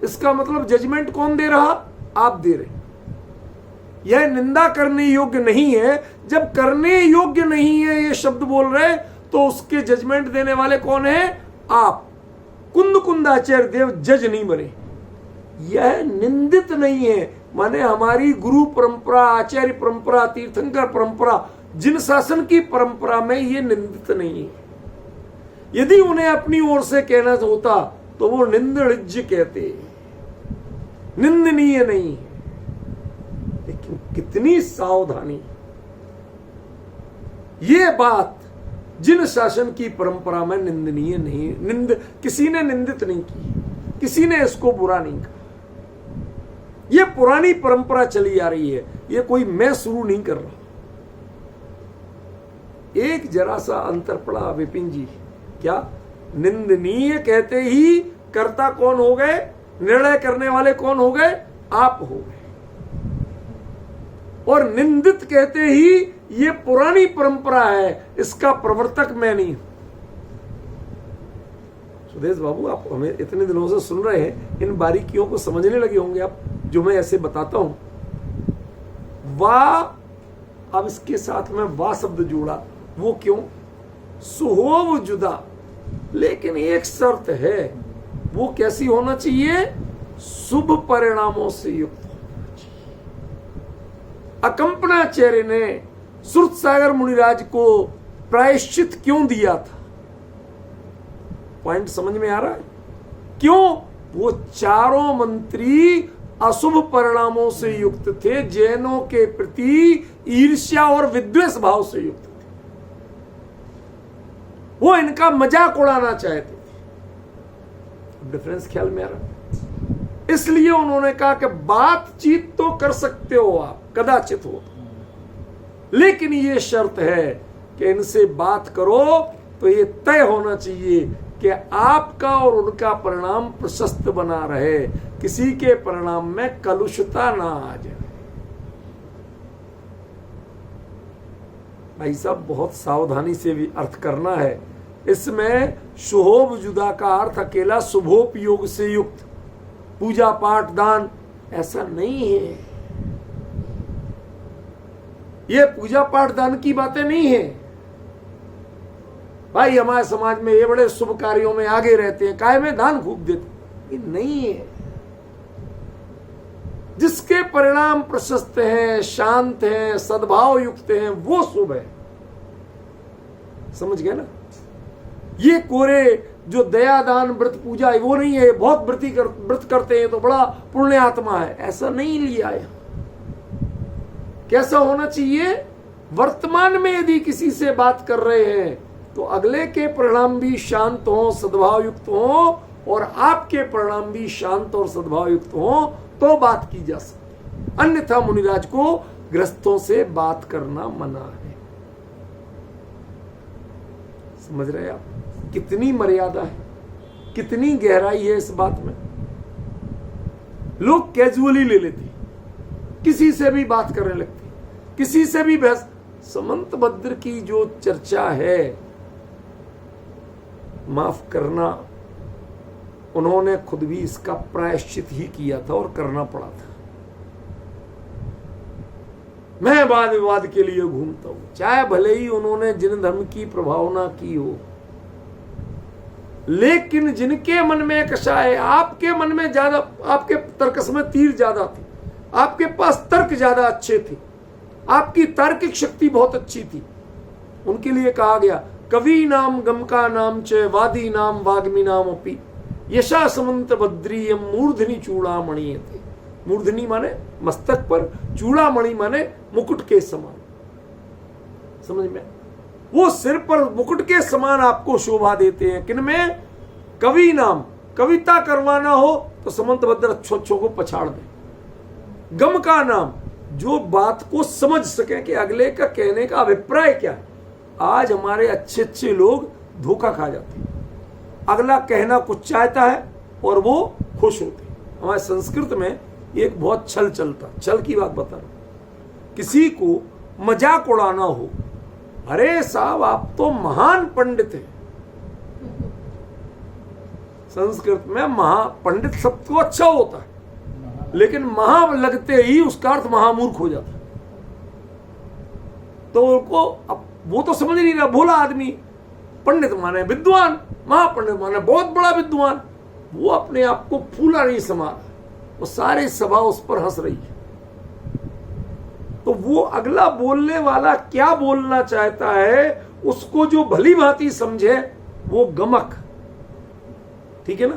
इसका मतलब जजमेंट कौन दे रहा? आप दे रहे। यह निंदा करने योग्य नहीं है, जब करने योग्य नहीं है ये शब्द बोल रहे, तो उसके जजमेंट देने वाले कौन है? आप। कुंद कुंदाचार्य देव जज नहीं बने। यह निंदित नहीं है, माने हमारी गुरु परंपरा, आचार्य परंपरा, तीर्थंकर परंपरा, जिन शासन की परंपरा में ये निंदित नहीं है। यदि उन्हें अपनी ओर से कहना होता तो वो निंदणिज्य कहते, निंदनीय नहीं। लेकिन कितनी सावधानी, ये बात जिन शासन की परंपरा में निंदनीय नहीं, किसी ने निंदित नहीं की, किसी ने इसको बुरा नहीं कहा। ये पुरानी परंपरा चली आ रही है, ये कोई मैं शुरू नहीं कर रहा। एक जरा सा अंतर पड़ा विपिन जी, क्या? निंदनीय कहते ही कर्ता कौन हो गए? निर्णय करने वाले कौन हो गए? आप हो गए। और निंदित कहते ही ये पुरानी परंपरा है, इसका प्रवर्तक मैं नहीं हूं। सुदेश बाबू, आप हमें इतने दिनों से सुन रहे हैं, इन बारीकियों को समझने लगे होंगे आप, जो मैं ऐसे बताता हूं। वाह, अब इसके साथ में वाह शब्द जोड़ा, वो क्यों? सुहोव जुदा, लेकिन एक शर्त है, वो कैसी होना चाहिए? शुभ परिणामों से युक्त होना चाहिए। अकंपनाचार्य ने सुरसागर मुनिराज को प्रायश्चित क्यों दिया था? पॉइंट समझ में आ रहा है? क्यों? वो चारों मंत्री अशुभ परिणामों से युक्त थे, जैनों के प्रति ईर्ष्या और विद्वेष भाव से युक्त थे। वो इनका मजाक उड़ाना चाहते थे। डिफरेंस ख्याल में आ रहा? इसलिए उन्होंने कहा कि बातचीत तो कर सकते हो आप, कदाचित हो, लेकिन ये शर्त है कि इनसे बात करो तो ये तय होना चाहिए कि आपका और उनका परिणाम प्रशस्त बना रहे, किसी के परिणाम में कलुषता ना आ जाए। भाई साहब, बहुत सावधानी से भी अर्थ करना है। इसमें शुभोप जुदा का अर्थ अकेला शुभोपयोग से युक्त पूजा पाठ दान ऐसा नहीं है। ये पूजा पाठ दान की बातें नहीं है भाई। हमारे समाज में ये बड़े शुभ कार्यों में आगे रहते हैं, काय में दान खूब देते, ये नहीं है। जिसके परिणाम प्रशस्त हैं, शांत हैं, सद्भाव युक्त हैं, वो शुभ है। समझ गए ना? ये कोरे जो दया दान व्रत पूजा वो नहीं है, बहुत व्रत करते हैं तो बड़ा पुण्य आत्मा है, ऐसा नहीं लिया है। कैसा होना चाहिए? वर्तमान में यदि किसी से बात कर रहे हैं तो अगले के परिणाम भी शांत हो, सद्भाव युक्त हो, और आपके परिणाम भी शांत और सद्भाव युक्त हो तो बात की जा सकती। अन्यथा मुनिराज को ग्रस्तों से बात करना मना है। समझ रहे आप? कितनी मर्यादा है, कितनी गहराई है इस बात में। लोग कैजुअली ले लेते, किसी से भी बात करने लगते, किसी से भी बहस। समंत भद्र की जो चर्चा है, माफ करना, उन्होंने खुद भी इसका प्रायश्चित ही किया था और करना पड़ा था। मैं वाद विवाद के लिए घूमता हूं, चाहे भले ही उन्होंने जिन धर्म की प्रभावना की हो, लेकिन जिनके मन में कषा है, आपके मन में ज्यादा, आपके तर्कस में तीर ज्यादा थे, आपके पास तर्क ज्यादा अच्छे थे, आपकी तार्किक शक्ति बहुत अच्छी थी, उनके लिए कहा गया कवि नाम गमका नाम च वादी नाम वाग्मी नाम अपि यशा समंत बद्रीयम मूर्धनि चूड़ामणि थे। मूर्धनि माने मस्तक पर, चूड़ामणि माने मुकुट के समान। समझ में? वो सिर पर मुकुट के समान आपको शोभा देते हैं। किनमें? कवि नाम, कविता करवाना हो तो समंत भद्र अच्छों को पछाड़ दे। गम का नाम, जो बात को समझ सके कि अगले का कहने का अभिप्राय क्या है। आज हमारे अच्छे अच्छे लोग धोखा खा जाते हैं, अगला कहना कुछ चाहता है और वो खुश होते हैं। हमारे संस्कृत में एक बहुत छल चलता, छल की बात बता रहा हूं। किसी को मजाक उड़ाना हो, अरे साहब आप तो महान पंडित हैं। संस्कृत में महापंडित शब्द को अच्छा होता है, लेकिन महा लगते ही उसका अर्थ महामूर्ख हो जाता है। तो उनको अब वो तो समझ नहीं रहा, भोला आदमी। पंडित माने विद्वान, महापंडित माने बहुत बड़ा विद्वान। वो अपने आप को फूला नहीं समा, वो सारी सभा उस पर हंस रही है। तो वो अगला बोलने वाला क्या बोलना चाहता है, उसको जो भली भांति समझे वो गमक, ठीक है ना,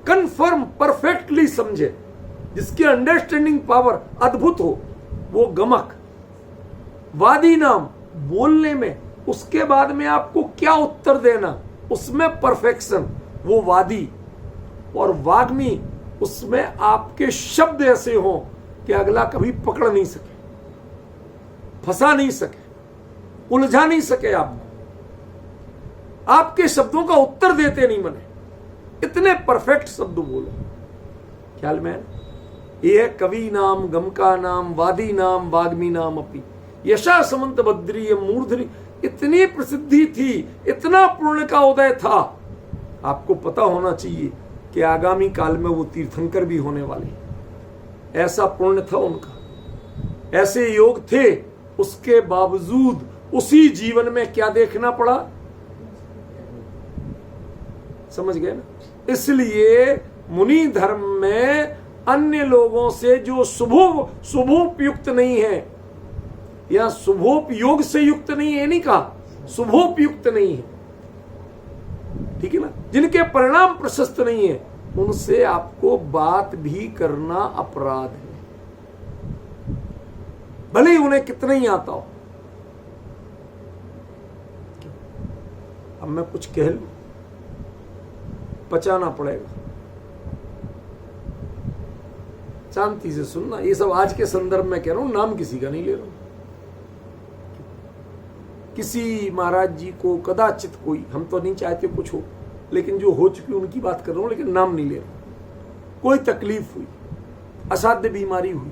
कन्फर्म परफेक्टली समझे, जिसकी अंडरस्टैंडिंग पावर अद्भुत हो, वो गमक। वादी नाम, बोलने में उसके बाद में आपको क्या उत्तर देना, उसमें परफेक्शन, वो वादी। और वाग्मी, उसमें आपके शब्द ऐसे हो कि अगला कभी पकड़ नहीं सके, फंसा नहीं सके, उलझा नहीं सके आपको, आपके शब्दों का उत्तर देते नहीं बने, इतने परफेक्ट शब्द बोलो। ख्याल में? ये है कवि नाम, गमका नाम, वादी नाम, वाग्मी नाम अपि यशा समंत बद्रीय मूर्धनि। इतनी प्रसिद्धि थी, इतना पुण्य का उदय था। आपको पता होना चाहिए कि आगामी काल में वो तीर्थंकर भी होने वाले। ऐसा पुण्य था उनका, ऐसे योग थे, उसके बावजूद उसी जीवन में क्या देखना पड़ा। समझ गए ना? इसलिए मुनि धर्म में अन्य लोगों से जो शुभोपयुक्त नहीं है या शुभोपयोग से युक्त नहीं है, नहीं कहा, शुभोपयुक्त नहीं है, ठीक है ना, जिनके परिणाम प्रशस्त नहीं है, उनसे आपको बात भी करना अपराध है, भले ही उन्हें कितना ही आता हो। अब मैं कुछ कह लूं, पचाना पड़ेगा, शांति से सुनना। ये सब आज के संदर्भ में कह रहा हूं, नाम किसी का नहीं ले रहा हूं। किसी महाराज जी को कदाचित कोई, हम तो नहीं चाहते कुछ हो, लेकिन जो हो चुकी उनकी बात कर रहा हूं, लेकिन नाम नहीं ले रहा हूं। कोई तकलीफ हुई, असाध्य बीमारी हुई,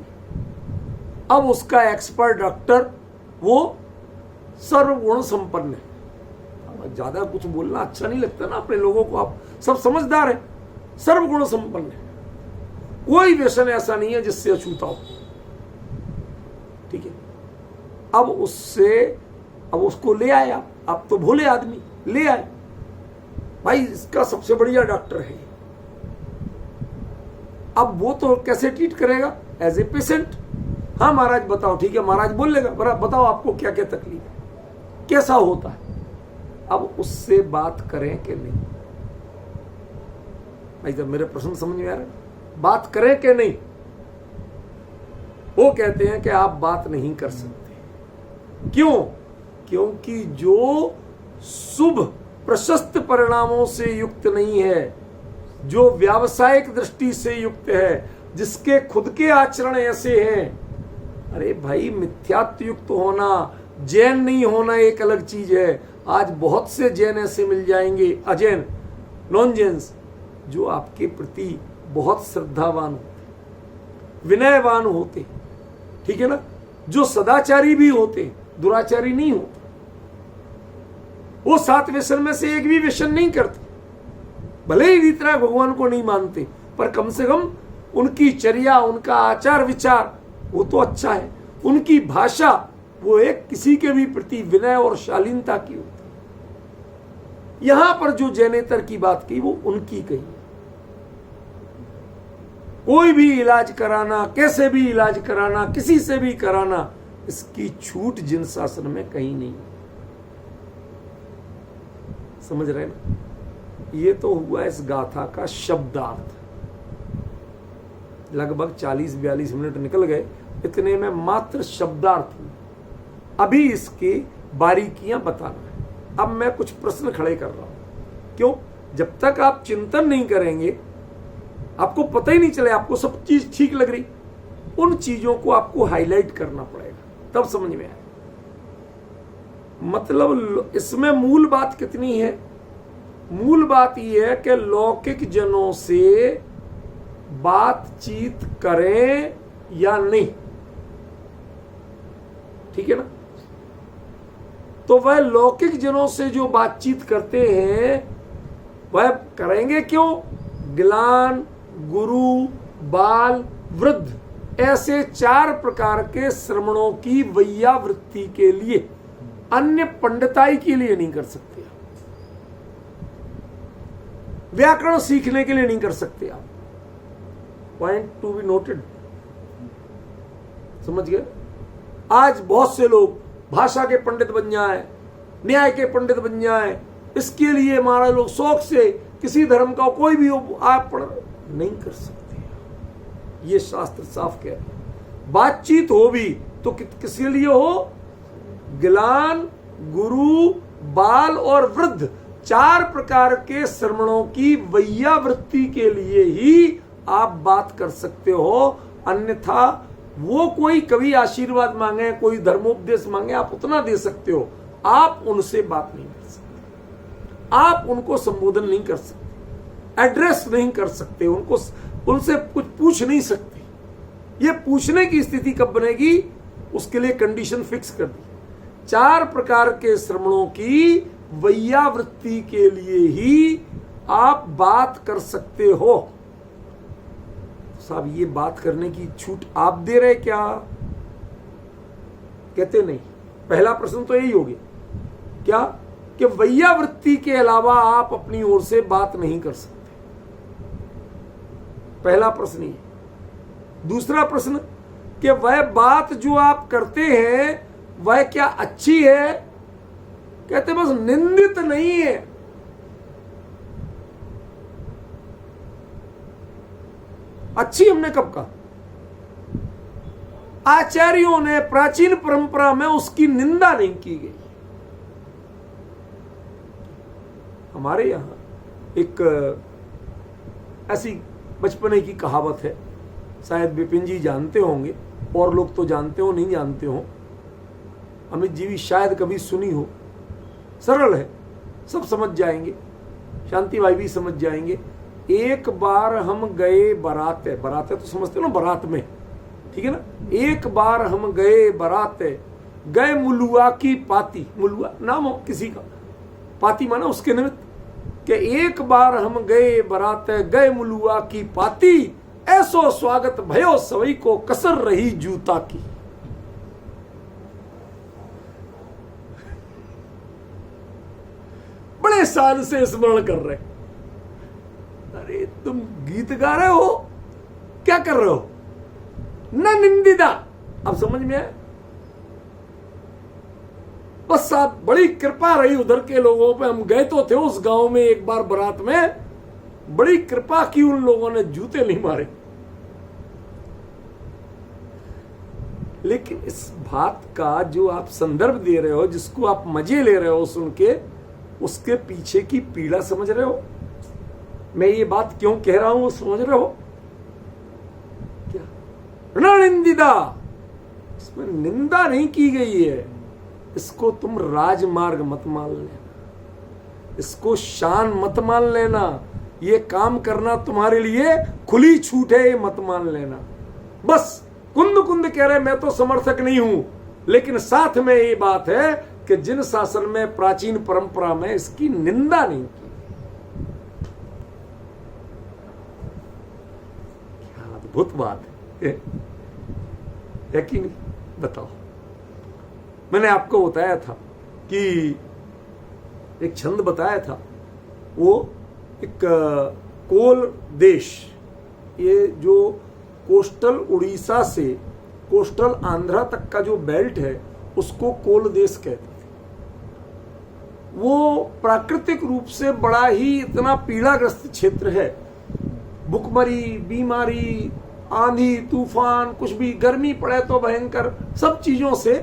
अब उसका एक्सपर्ट डॉक्टर वो सर्वगुण संपन्न है। ज्यादा कुछ बोलना अच्छा नहीं लगता ना अपने लोगों को, आप सब समझदार है, सर्वगुण संपन्न है, कोई व्यसन ऐसा नहीं है जिससे अछूता हो, ठीक है। अब उसको ले आए आप तो भोले आदमी ले आए, भाई इसका सबसे बढ़िया डॉक्टर है। अब वो तो कैसे ट्रीट करेगा, एज ए पेशेंट। हाँ महाराज बताओ, ठीक है महाराज बोल लेगा, बताओ आपको क्या क्या तकलीफ है, कैसा होता है। अब उससे बात करें कि नहीं, भाई जब मेरे प्रश्न समझ में आ रहा है, बात करें कि नहीं। वो कहते हैं कि आप बात नहीं कर सकते। क्यों? क्योंकि जो शुभ प्रशस्त परिणामों से युक्त नहीं है, जो व्यावसायिक दृष्टि से युक्त है, जिसके खुद के आचरण ऐसे हैं। अरे भाई मिथ्यात्व युक्त होना, जैन नहीं होना एक अलग चीज है। आज बहुत से जैन ऐसे मिल जाएंगे, अजैन, नॉन जैन्स, जो आपके प्रति बहुत श्रद्धावान होते, विनयवान होते, ठीक है ना, जो सदाचारी भी होते, दुराचारी नहीं होते। वो 7 व्यसन में से एक भी व्यसन नहीं करते, भले ही वीतराग भगवान को नहीं मानते, पर कम से कम उनकी चर्या, उनका आचार विचार वो तो अच्छा है, उनकी भाषा वो एक किसी के भी प्रति विनय और शालीनता की होती। यहां पर जो जैनेतर की बात की वो उनकी कही। कोई भी इलाज कराना, कैसे भी इलाज कराना, किसी से भी कराना, इसकी छूट जिन शासन में कहीं नहीं। समझ रहे ना? ये तो हुआ इस गाथा का शब्दार्थ। लगभग 40-42 मिनट निकल गए, इतने में मात्र शब्दार्थ हुआ। अभी इसकी बारीकियां बताना है। अब मैं कुछ प्रश्न खड़े कर रहा हूं। क्यों? जब तक आप चिंतन नहीं करेंगे, आपको पता ही नहीं चले, आपको सब चीज ठीक लग रही, उन चीजों को आपको हाईलाइट करना पड़ेगा, तब समझ में आए। मतलब इसमें मूल बात कितनी है? मूल बात यह है कि लौकिक जनों से बातचीत करें या नहीं, ठीक है ना। तो वह लौकिक जनों से जो बातचीत करते हैं वह करेंगे क्यों? ग्लान, गुरु, बाल, वृद्ध, ऐसे 4 प्रकार के श्रमणों की वैयावृत्ति के लिए, अन्य पंडिताई के लिए नहीं कर सकते आप, व्याकरण सीखने के लिए नहीं कर सकते आप। पॉइंट टू बी नोटेड, समझ गए? आज बहुत से लोग भाषा के पंडित बन जाए, न्याय के पंडित बन जाए, इसके लिए हमारे लोग शौक से किसी धर्म का कोई भी आप नहीं कर सकते। ये शास्त्र साफ कह रहे हैं। बातचीत हो भी तो किसके लिए हो? ग्लान, गुरु, बाल और वृद्ध, 4 प्रकार के श्रमणों की वैयावृत्ति के लिए ही आप बात कर सकते हो। अन्यथा वो कोई कभी आशीर्वाद मांगे, कोई धर्मोपदेश मांगे, आप उतना दे सकते हो, आप उनसे बात नहीं कर सकते, आप उनको संबोधन नहीं कर सकते, एड्रेस नहीं कर सकते, उनसे कुछ पूछ नहीं सकते। ये पूछने की स्थिति कब बनेगी? उसके लिए कंडीशन फिक्स कर दी, 4 प्रकार के श्रमणों की वैयावृत्ति के लिए ही आप बात कर सकते हो। साहब ये बात करने की छूट आप दे रहे क्या? कहते नहीं। पहला प्रश्न तो यही हो गया, क्या? कि वैयावृत्ति के अलावा आप अपनी ओर से बात नहीं कर सकते। पहला प्रश्न ये। दूसरा प्रश्न कि वह बात जो आप करते हैं वह क्या अच्छी है? कहते बस निंदित नहीं है। अच्छी हमने कब कहा? आचार्यों ने प्राचीन परंपरा में उसकी निंदा नहीं की गई। हमारे यहां एक ऐसी बचपने की कहावत है, शायद विपिन जी जानते होंगे, और लोग तो जानते हो नहीं जानते हो, अमित जी भी शायद कभी सुनी हो। सरल है, सब समझ जाएंगे, शांति भाई भी समझ जाएंगे। एक बार हम गए बारात है, बारात है तो समझते हो ना, बारात में, ठीक है ना। एक बार हम गए बारात है, गए मुलुआ की पाती, मुलुआ नाम हो किसी का, पाती माना उसके निमित्त, कि एक बार हम गए बारात है, गए मुलुआ की पाती, ऐसो स्वागत भयो सवई को कसर रही जूता की। बड़े शान से स्मरण कर रहे। अरे तुम गीत गा रहे हो, क्या कर रहे हो? न निंदिदा। अब समझ में आया? बस साहब बड़ी कृपा रही उधर के लोगों पे। हम गए तो थे उस गांव में एक बार बारात में, बड़ी कृपा की उन लोगों ने, जूते नहीं मारे। लेकिन इस बात का जो आप संदर्भ दे रहे हो, जिसको आप मजे ले रहे हो सुन के, उसके पीछे की पीड़ा समझ रहे हो? मैं ये बात क्यों कह रहा हूं वो समझ रहे हो क्या? निंदिदा, इसमें निंदा नहीं की गई है। इसको तुम राजमार्ग मत मान लेना, इसको शान मत मान लेना, ये काम करना तुम्हारे लिए खुली छूट है, ये मत मान लेना। बस कुंद कुंद कह रहे मैं तो समर्थक नहीं हूं, लेकिन साथ में ये बात है कि जिन शासन में, प्राचीन परंपरा में इसकी निंदा नहीं की। क्या अद्भुत बात है कि नहीं? बताओ। मैंने आपको बताया था कि एक छंद बताया था, वो एक कोल देश, ये जो कोस्टल उड़ीसा से कोस्टल आंध्रा तक का जो बेल्ट है उसको कोल देश कहते थे। वो प्राकृतिक रूप से बड़ा ही इतना पीड़ाग्रस्त क्षेत्र है। भुखमरी, बीमारी, आंधी तूफान, कुछ भी, गर्मी पड़े तो भयंकर, सब चीजों से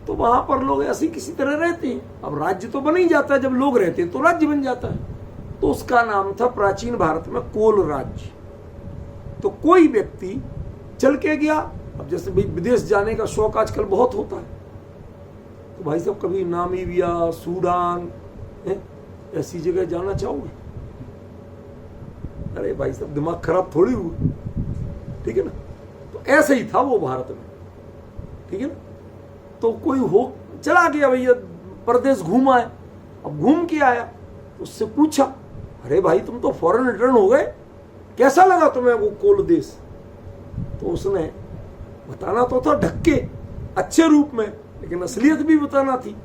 तो वहां पर लोग ऐसे किसी तरह रहते हैं। अब राज्य तो बन ही जाता है, जब लोग रहते हैं तो राज्य बन जाता है। तो उसका नाम था प्राचीन भारत में कोल राज्य। तो कोई व्यक्ति चल के गया, अब जैसे भाई विदेश जाने का शौक आजकल बहुत होता है, तो भाई साहब कभी नामीबिया, सूडान, ऐसी जगह जाना चाहोगे? अरे भाई साहब दिमाग खराब थोड़ी हुआ, ठीक है ना। तो ऐसे ही था वो भारत में, ठीक है ना। तो कोई हो चला गया भैया, परदेश घूम आए, अब घूम के आया, उससे पूछा, अरे भाई तुम तो फॉरेन रिटर्न हो गए, कैसा लगा तुम्हें वो कोल देश? तो उसने बताना तो था ढक के, अच्छे रूप में, लेकिन असलियत भी बताना थी।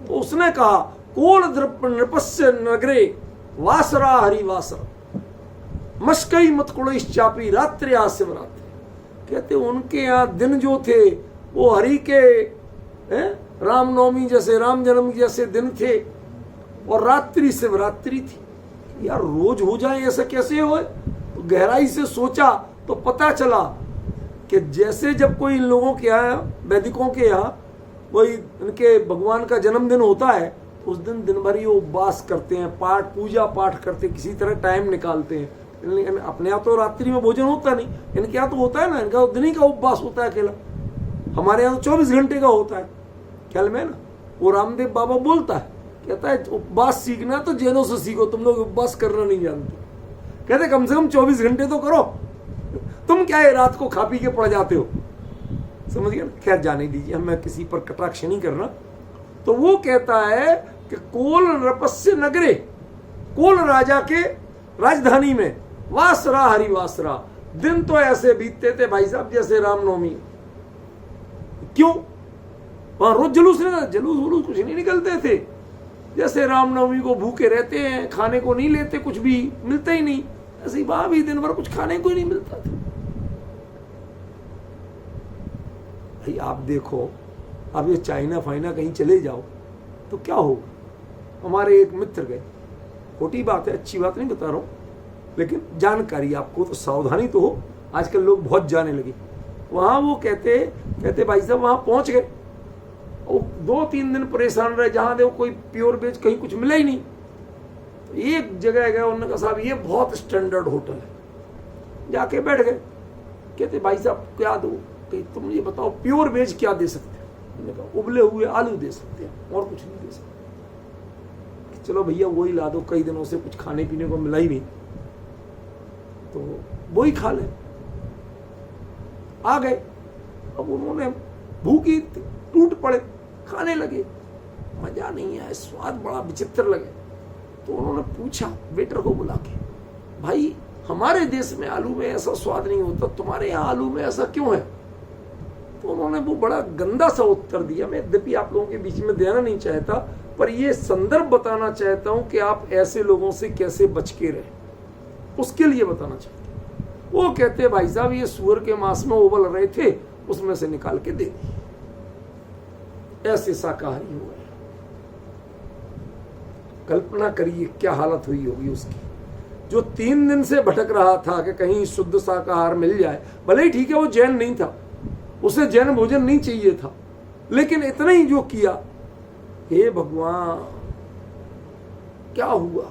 तो उसने कहा, कोल नृपस्य नगरे वासरा हरिवासरा मस्कई मतकुड़चापी रात्रि शिवरात्रि। कहते उनके यहाँ दिन जो थे वो हरि के रामनवमी जैसे, राम जन्म जैसे दिन थे, और रात्रि शिवरात्रि थी। यार रोज हो जाए ऐसा कैसे हो? तो गहराई से सोचा तो पता चला कि जैसे जब कोई इन लोगों के यहाँ, वैदिकों के यहाँ, वही इनके भगवान का जन्मदिन होता है, तो उस दिन दिन भर ये उपवास करते हैं, पाठ पूजा पाठ करते हैं, किसी तरह टाइम निकालते हैं। अपने यहाँ तो रात्रि में भोजन होता नहीं, इनके यहाँ तो होता है ना, इनका दिन ही का उपवास होता है अकेला। हमारे यहाँ तो 24 घंटे का होता है, ख्याल में ना। वो रामदेव बाबा बोलता है, कहता है उपवास सीखना तो जैनों से सीखो, तुम लोग उपवास करना नहीं जानते। कहते कम से कम 24 घंटे तो करो, तुम क्या है रात को खा पी के पड़ जाते हो, समझ गए? खैर जाने दीजिए, मैं किसी पर कटाक्ष नहीं करना। तो वो कहता है कि कोल नृपस्य नगरे, कोल राजा के राजधानी में, वासरा हरिवासरा, दिन तो ऐसे बीतते थे भाई साहब जैसे रामनवमी। क्यों? वहां रोज जुलूस नहीं, जुलूस कुछ नहीं निकलते थे, जैसे रामनवमी को भूखे रहते हैं, खाने को नहीं लेते, कुछ भी मिलता ही नहीं, ऐसे ही वहां भी दिन भर कुछ खाने को ही नहीं मिलता था। भाई आप देखो, अब ये चाइना फाइना कहीं चले जाओ तो क्या होगा। हमारे एक मित्र गए, खोटी बात है, अच्छी बात नहीं बता रहा हूं, लेकिन जानकारी आपको तो, सावधानी तो हो। आजकल लोग बहुत जाने लगे। वहां वो कहते भाई साहब वहां पहुंच गए, और 2-3 दिन परेशान रहे, जहां देखो कोई प्योर वेज कहीं कुछ मिला ही नहीं। तो एक जगह गए, उन्होंने कहा साहब ये बहुत स्टैंडर्ड होटल है, जाके बैठ गए। कहते भाई साहब क्या दो, कि तुम ये बताओ प्योर वेज क्या दे सकते हो। मैंने कहा उबले हुए आलू दे सकते हैं, और कुछ नहीं दे सकते। चलो भैया वही ला दो, कई दिनों से कुछ खाने पीने को मिला ही नहीं, तो वही खा ले। आ गए, अब उन्होंने भूखी टूट पड़े, खाने लगे, मजा नहीं आया, स्वाद बड़ा विचित्र लगे। तो उन्होंने पूछा वेटर को बुला के, भाई हमारे देश में आलू में ऐसा स्वाद नहीं होता, तुम्हारे यहाँ आलू में ऐसा क्यों है? तो उन्होंने वो बड़ा गंदा सा उत्तर दिया। मैं यद्यपि आप लोगों के बीच में देना नहीं चाहता, पर ये संदर्भ बताना चाहता हूं कि आप ऐसे लोगों से कैसे बच के रहे, उसके लिए बताना चाहता हूं। वो कहते भाई साहब ये सुअर के मांस में उबल रहे थे, उसमें से निकाल के दे दिए, ऐसे शाकाहारी हुए। कल्पना करिए क्या हालत हुई होगी उसकी, जो 3 दिन से भटक रहा था कि कहीं शुद्ध शाकाहार मिल जाए। भले ही ठीक है वो जैन नहीं था, उसे जैन भोजन नहीं चाहिए था, लेकिन इतना ही जो किया, हे भगवान क्या हुआ।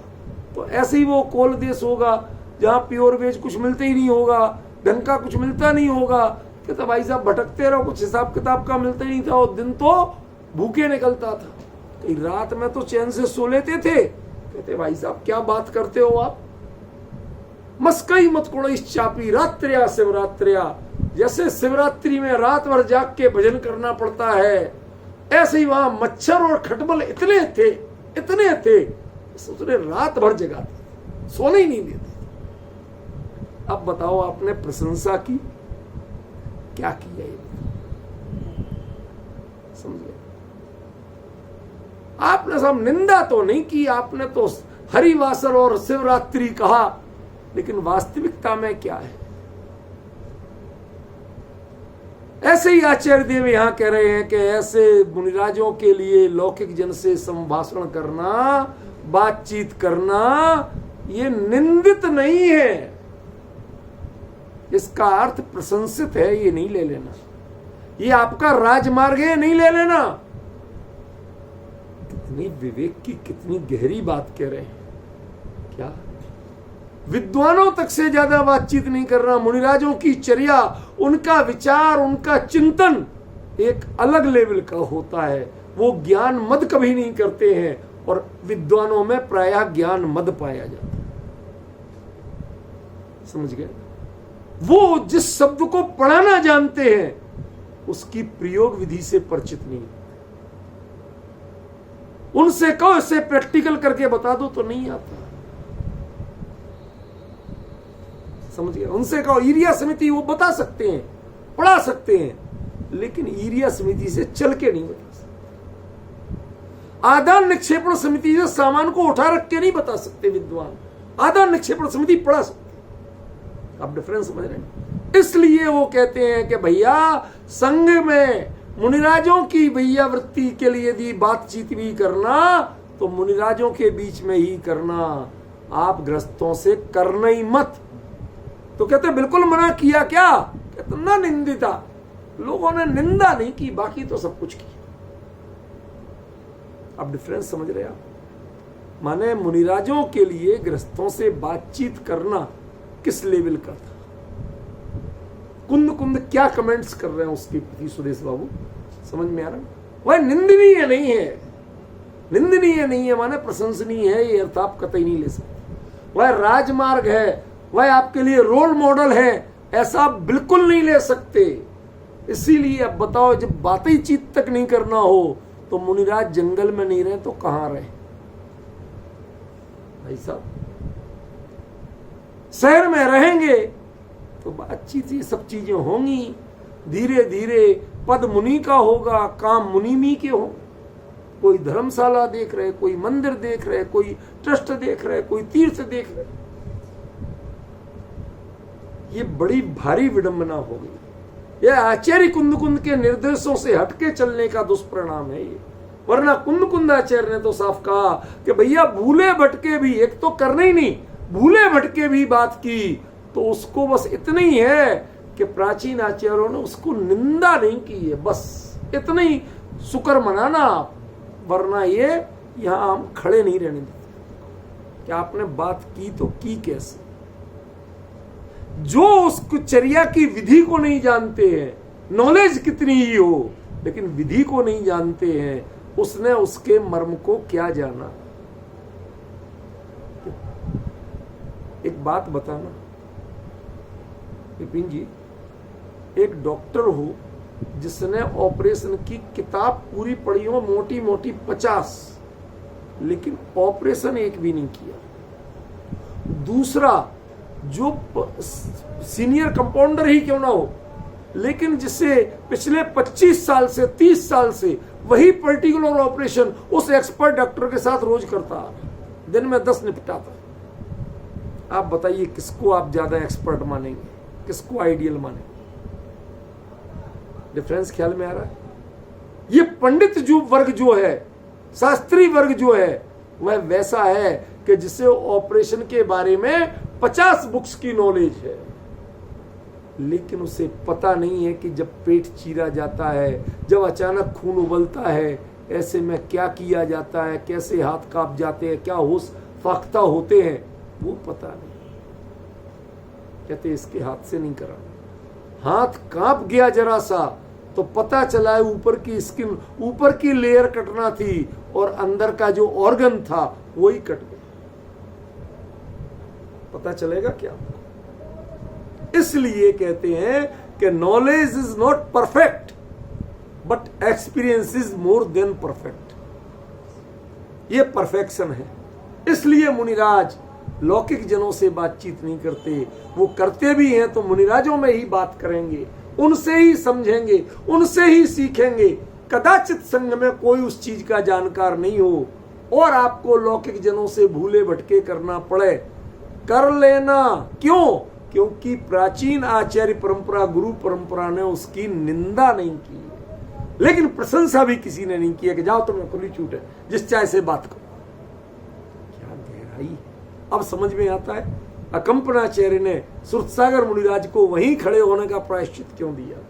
तो ऐसे ही वो कोल देश होगा जहां प्योर वेज कुछ मिलते ही नहीं होगा, ढंग का कुछ मिलता नहीं होगा। कहता भाई साहब भटकते रहो, कुछ हिसाब किताब का मिलता ही नहीं था, और दिन तो भूखे निकलता था, कई रात में तो चैन से सो लेते थे। कहते भाई साहब क्या बात करते हो आप, मस्कई मत कोड़ो इस चापी रात्रिया शिवरात्रिया। जैसे शिवरात्रि में रात भर जाग के भजन करना पड़ता है, ऐसे ही वहां मच्छर और खटमल इतने थे, उसने रात भर जगाते, सोने ही नहीं देते। अब बताओ आपने प्रशंसा की, क्या किया ये समझे? आपने सब निंदा तो नहीं की, आपने तो हरिवासर और शिवरात्रि कहा, लेकिन वास्तविकता में क्या है? ऐसे ही आचार्य देव यहां कह रहे हैं कि ऐसे मुनिराजों के लिए लौकिक जन से संभाषण करना, बातचीत करना, ये निंदित नहीं है। इसका अर्थ प्रशंसित है, ये नहीं ले लेना। ये आपका राजमार्ग है, नहीं ले लेना। कितनी विवेक की, कितनी गहरी बात कह रहे हैं। क्या विद्वानों तक से ज्यादा बातचीत नहीं करना। मुनिराजों की चर्या, उनका विचार, उनका चिंतन एक अलग लेवल का होता है। वो ज्ञान मद कभी नहीं करते हैं, और विद्वानों में प्रायः ज्ञान मद पाया जाता है। समझ गए? वो जिस शब्द को पढ़ाना जानते हैं, उसकी प्रयोग विधि से परिचित नहीं। उनसे कहो इसे प्रैक्टिकल करके बता दो, तो नहीं आता। समझ गए? उनसे कहो ईरिया समिति, वो बता सकते हैं, पढ़ा सकते हैं, लेकिन ईरिया समिति से चल के नहीं बता सकते। आदान निक्षेपण समिति से सामान को उठा रख के नहीं बता सकते विद्वान। आदान निक्षेपण समिति पढ़ा सकते। आप डिफरेंस समझ रहे हैं? इसलिए वो कहते हैं कि भैया संघ में मुनिराजों की भैया वृत्ति के लिए यदि बातचीत भी करना, तो मुनिराजों के बीच में ही करना, आप गृहस्थों से करना ही मत। तो कहते बिल्कुल मना किया क्या? कहते ना निंदिता। लोगों ने निंदा नहीं की, बाकी तो सब कुछ किया। अब डिफरेंस समझ रहे आप? माने मुनिराजों के लिए गृहस्थों से बातचीत करना किस लेवल का था। कुंद कुंद क्या कमेंट्स कर रहे हैं उसके प्रति सुरेश बाबू, समझ में आ रहा है? वह निंदनीय नहीं है, निंदनीय नहीं है माने प्रशंसनीय है, ये अर्थ आप कतई नहीं ले सकते। वह राजमार्ग है, वह आपके लिए रोल मॉडल है, ऐसा आप बिल्कुल नहीं ले सकते। इसीलिए अब बताओ, जब बातें चीत तक नहीं करना हो, तो मुनिराज जंगल में नहीं रहे तो कहां रहे भाई साहब? शहर में रहेंगे तो बातचीत, ये सब चीजें होंगी। धीरे धीरे पद मुनि का होगा, काम मुनिमी के हो। कोई धर्मशाला देख रहे, कोई मंदिर देख रहे, कोई ट्रस्ट देख रहे, कोई तीर्थ देख रहे। ये बड़ी भारी विडंबना हो गई। यह आचार्य कुंद कुंद के निर्देशों से हटके चलने का दुष्परिणाम है ये। वरना कुंद कुंद आचार्य ने तो साफ कहा कि भैया भूले भटके भी, एक तो करना ही नहीं, भूले भटके भी बात की तो उसको बस इतना ही है कि प्राचीन आचार्यों ने उसको निंदा नहीं की है, बस इतना ही शुक्र मनाना, वरना ये यहां हम खड़े नहीं रहने देते कि आपने बात की तो की कैसे। जो उसको चर्या की विधि को नहीं जानते हैं, नॉलेज कितनी ही हो लेकिन विधि को नहीं जानते हैं, उसने उसके मर्म को क्या जाना। एक बात बताना विपिन जी, एक डॉक्टर हो जिसने ऑपरेशन की किताब पूरी पढ़ी हो, मोटी मोटी 50, लेकिन ऑपरेशन एक भी नहीं किया। दूसरा जो सीनियर कंपाउंडर ही क्यों ना हो, लेकिन जिसे पिछले 25 साल से 30 साल से वही पर्टिकुलर ऑपरेशन उस एक्सपर्ट डॉक्टर के साथ रोज करता, दिन में 10 निपटाता। आप बताइए किसको आप ज्यादा एक्सपर्ट मानेंगे, किसको आइडियल मानेंगे? डिफरेंस ख्याल में आ रहा है? ये पंडित जो वर्ग जो है, शास्त्री वर्ग जो है, वह वैसा है कि जिसे ऑपरेशन के बारे में 50 बुक्स की नॉलेज है, लेकिन उसे पता नहीं है कि जब पेट चीरा जाता है, जब अचानक खून उबलता है, ऐसे में क्या किया जाता है, कैसे हाथ कांप जाते हैं, क्या होश फाख्ता होते हैं, वो पता नहीं। कहते इसके हाथ से नहीं करा, हाथ कांप गया जरा सा तो पता चला है ऊपर की स्किन, ऊपर की लेयर कटना थी और अंदर का जो ऑर्गन था वही कट गया। पता चलेगा क्या? इसलिए कहते हैं कि knowledge is not perfect but experience is more than perfect. ये परफेक्शन है। इसलिए मुनिराज लौकिक जनों से बातचीत नहीं करते, वो करते भी हैं तो मुनिराजों में ही बात करेंगे, उनसे ही समझेंगे, उनसे ही सीखेंगे। कदाचित संग में कोई उस चीज का जानकार नहीं हो और आपको लौकिक जनों से भूले भटके करना पड़े, कर लेना। क्यों? क्योंकि प्राचीन आचार्य परंपरा, गुरु परंपरा ने उसकी निंदा नहीं की, लेकिन प्रशंसा भी किसी ने नहीं किया कि जाओ तुम्हें खुली छूट है, जिस चाहे से बात करो। क्या गहराई अब समझ में आता है। अकंपनाचार्य ने सुरसागर मुनिराज को वहीं खड़े होने का प्रायश्चित क्यों दिया था,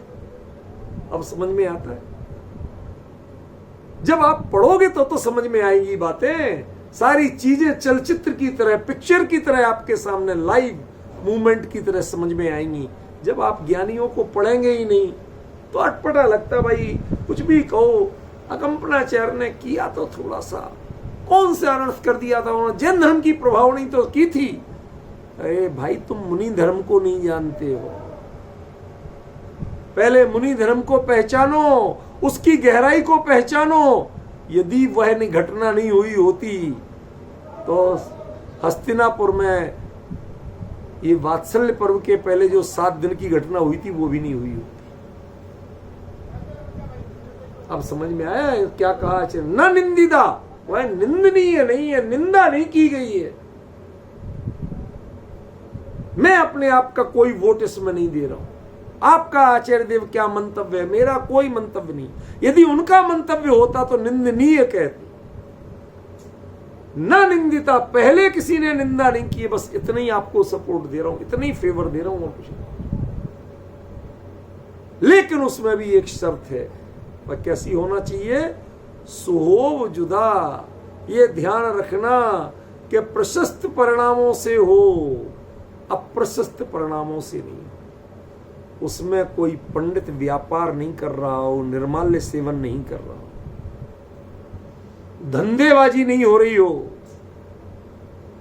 अब समझ में आता है। जब आप पढ़ोगे तो समझ में आएंगी बातें, सारी चीजें चलचित्र की तरह, पिक्चर की तरह आपके सामने लाइव मूवमेंट की तरह समझ में आएंगी। जब आप ज्ञानियों को पढ़ेंगे ही नहीं तो अटपटा लगता है। भाई कुछ भी कहो, अकंपनाचार्य ने किया तो थोड़ा सा, कौन से अनर्थ कर दिया था उन्होंने, जैन धर्म की प्रभावनी तो की थी। अरे भाई तुम मुनि धर्म को नहीं जानते हो, पहले मुनि धर्म को पहचानो, उसकी गहराई को पहचानो। यदि वह घटना नहीं हुई होती तो हस्तिनापुर में ये वात्सल्य पर्व के पहले जो 7 दिन की घटना हुई थी वो भी नहीं हुई होती। अब समझ में आया क्या कहा? न निंदिदा, वह निंदनीय नहीं है, निंदा नहीं की गई है। मैं अपने आप का कोई वोट इसमें नहीं दे रहा हूं। आपका आचार्य देव क्या मंतव्य है, मेरा कोई मंतव्य नहीं। यदि उनका मंतव्य होता तो निंदनीय कहते, न निंदिता, पहले किसी ने निंदा नहीं की है, बस इतना ही आपको सपोर्ट दे रहा हूं, इतना ही फेवर दे रहा हूं और कुछ नहीं। लेकिन उसमें भी एक शर्त है, वह कैसी होना चाहिए? सुहोव जुदा। ये ध्यान रखना कि प्रशस्त परिणामों से हो, अप्रशस्त परिणामों से नहीं। उसमें कोई पंडित व्यापार नहीं कर रहा हो, निर्माल्य सेवन नहीं कर रहा हो, धंधेबाजी नहीं हो रही हो।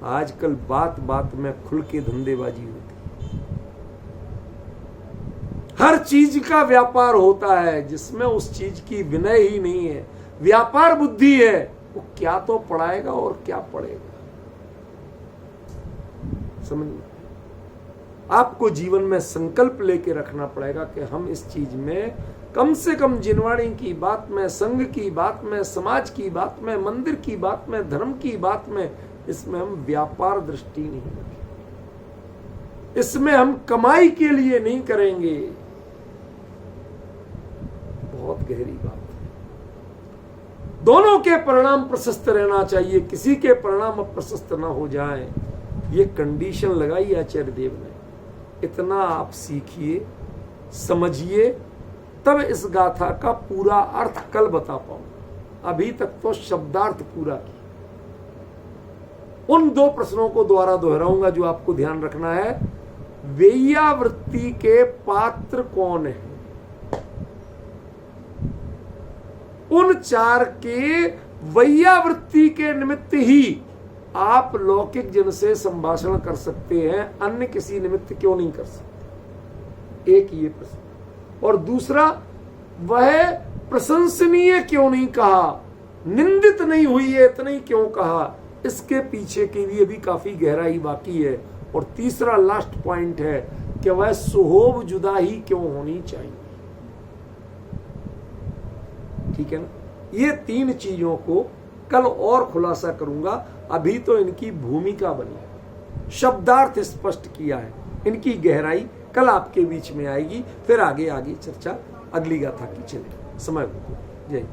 आजकल बात बात में खुल के धंधेबाजी होती, हर चीज का व्यापार होता है, जिसमें उस चीज की विनय ही नहीं है, व्यापार बुद्धि है, वो क्या तो पढ़ाएगा और क्या पढ़ेगा। समझ, आपको जीवन में संकल्प लेके रखना पड़ेगा कि हम इस चीज में कम से कम जिनवाणी की बात में, संघ की बात में, समाज की बात में, मंदिर की बात में, धर्म की बात में, इसमें हम व्यापार दृष्टि नहीं रखेंगे, इसमें हम कमाई के लिए नहीं करेंगे। बहुत गहरी बात है। दोनों के परिणाम प्रशस्त रहना चाहिए, किसी के परिणाम अप्रशस्त ना हो जाएं। ये कंडीशन लगाई आचार्य देव ने। इतना आप सीखिए, समझिए, तब इस गाथा का पूरा अर्थ कल बता पाऊंगा। अभी तक तो शब्दार्थ पूरा किया। उन 2 प्रश्नों को दोबारा दोहराऊंगा जो आपको ध्यान रखना है। वेय्यावृत्ति के पात्र कौन है? उन 4 के वेय्यावृत्ति के निमित्त ही आप लौकिक जन से संभाषण कर सकते हैं, अन्य किसी निमित्त क्यों नहीं कर सकते? एक ये प्रश्न। और दूसरा, वह प्रशंसनीय क्यों नहीं कहा, निंदित नहीं हुई है, इतना ही क्यों कहा? इसके पीछे की भी अभी काफी गहराई बाकी है। और तीसरा लास्ट पॉइंट है कि वह सुहोब जुदा ही क्यों होनी चाहिए। ठीक है ना? ये 3 चीजों को कल और खुलासा करूंगा। अभी तो इनकी भूमिका बनी है, शब्दार्थ स्पष्ट किया है, इनकी गहराई कल आपके बीच में आएगी। फिर आगे चर्चा अगली गाथा की चलेगी। समय जय।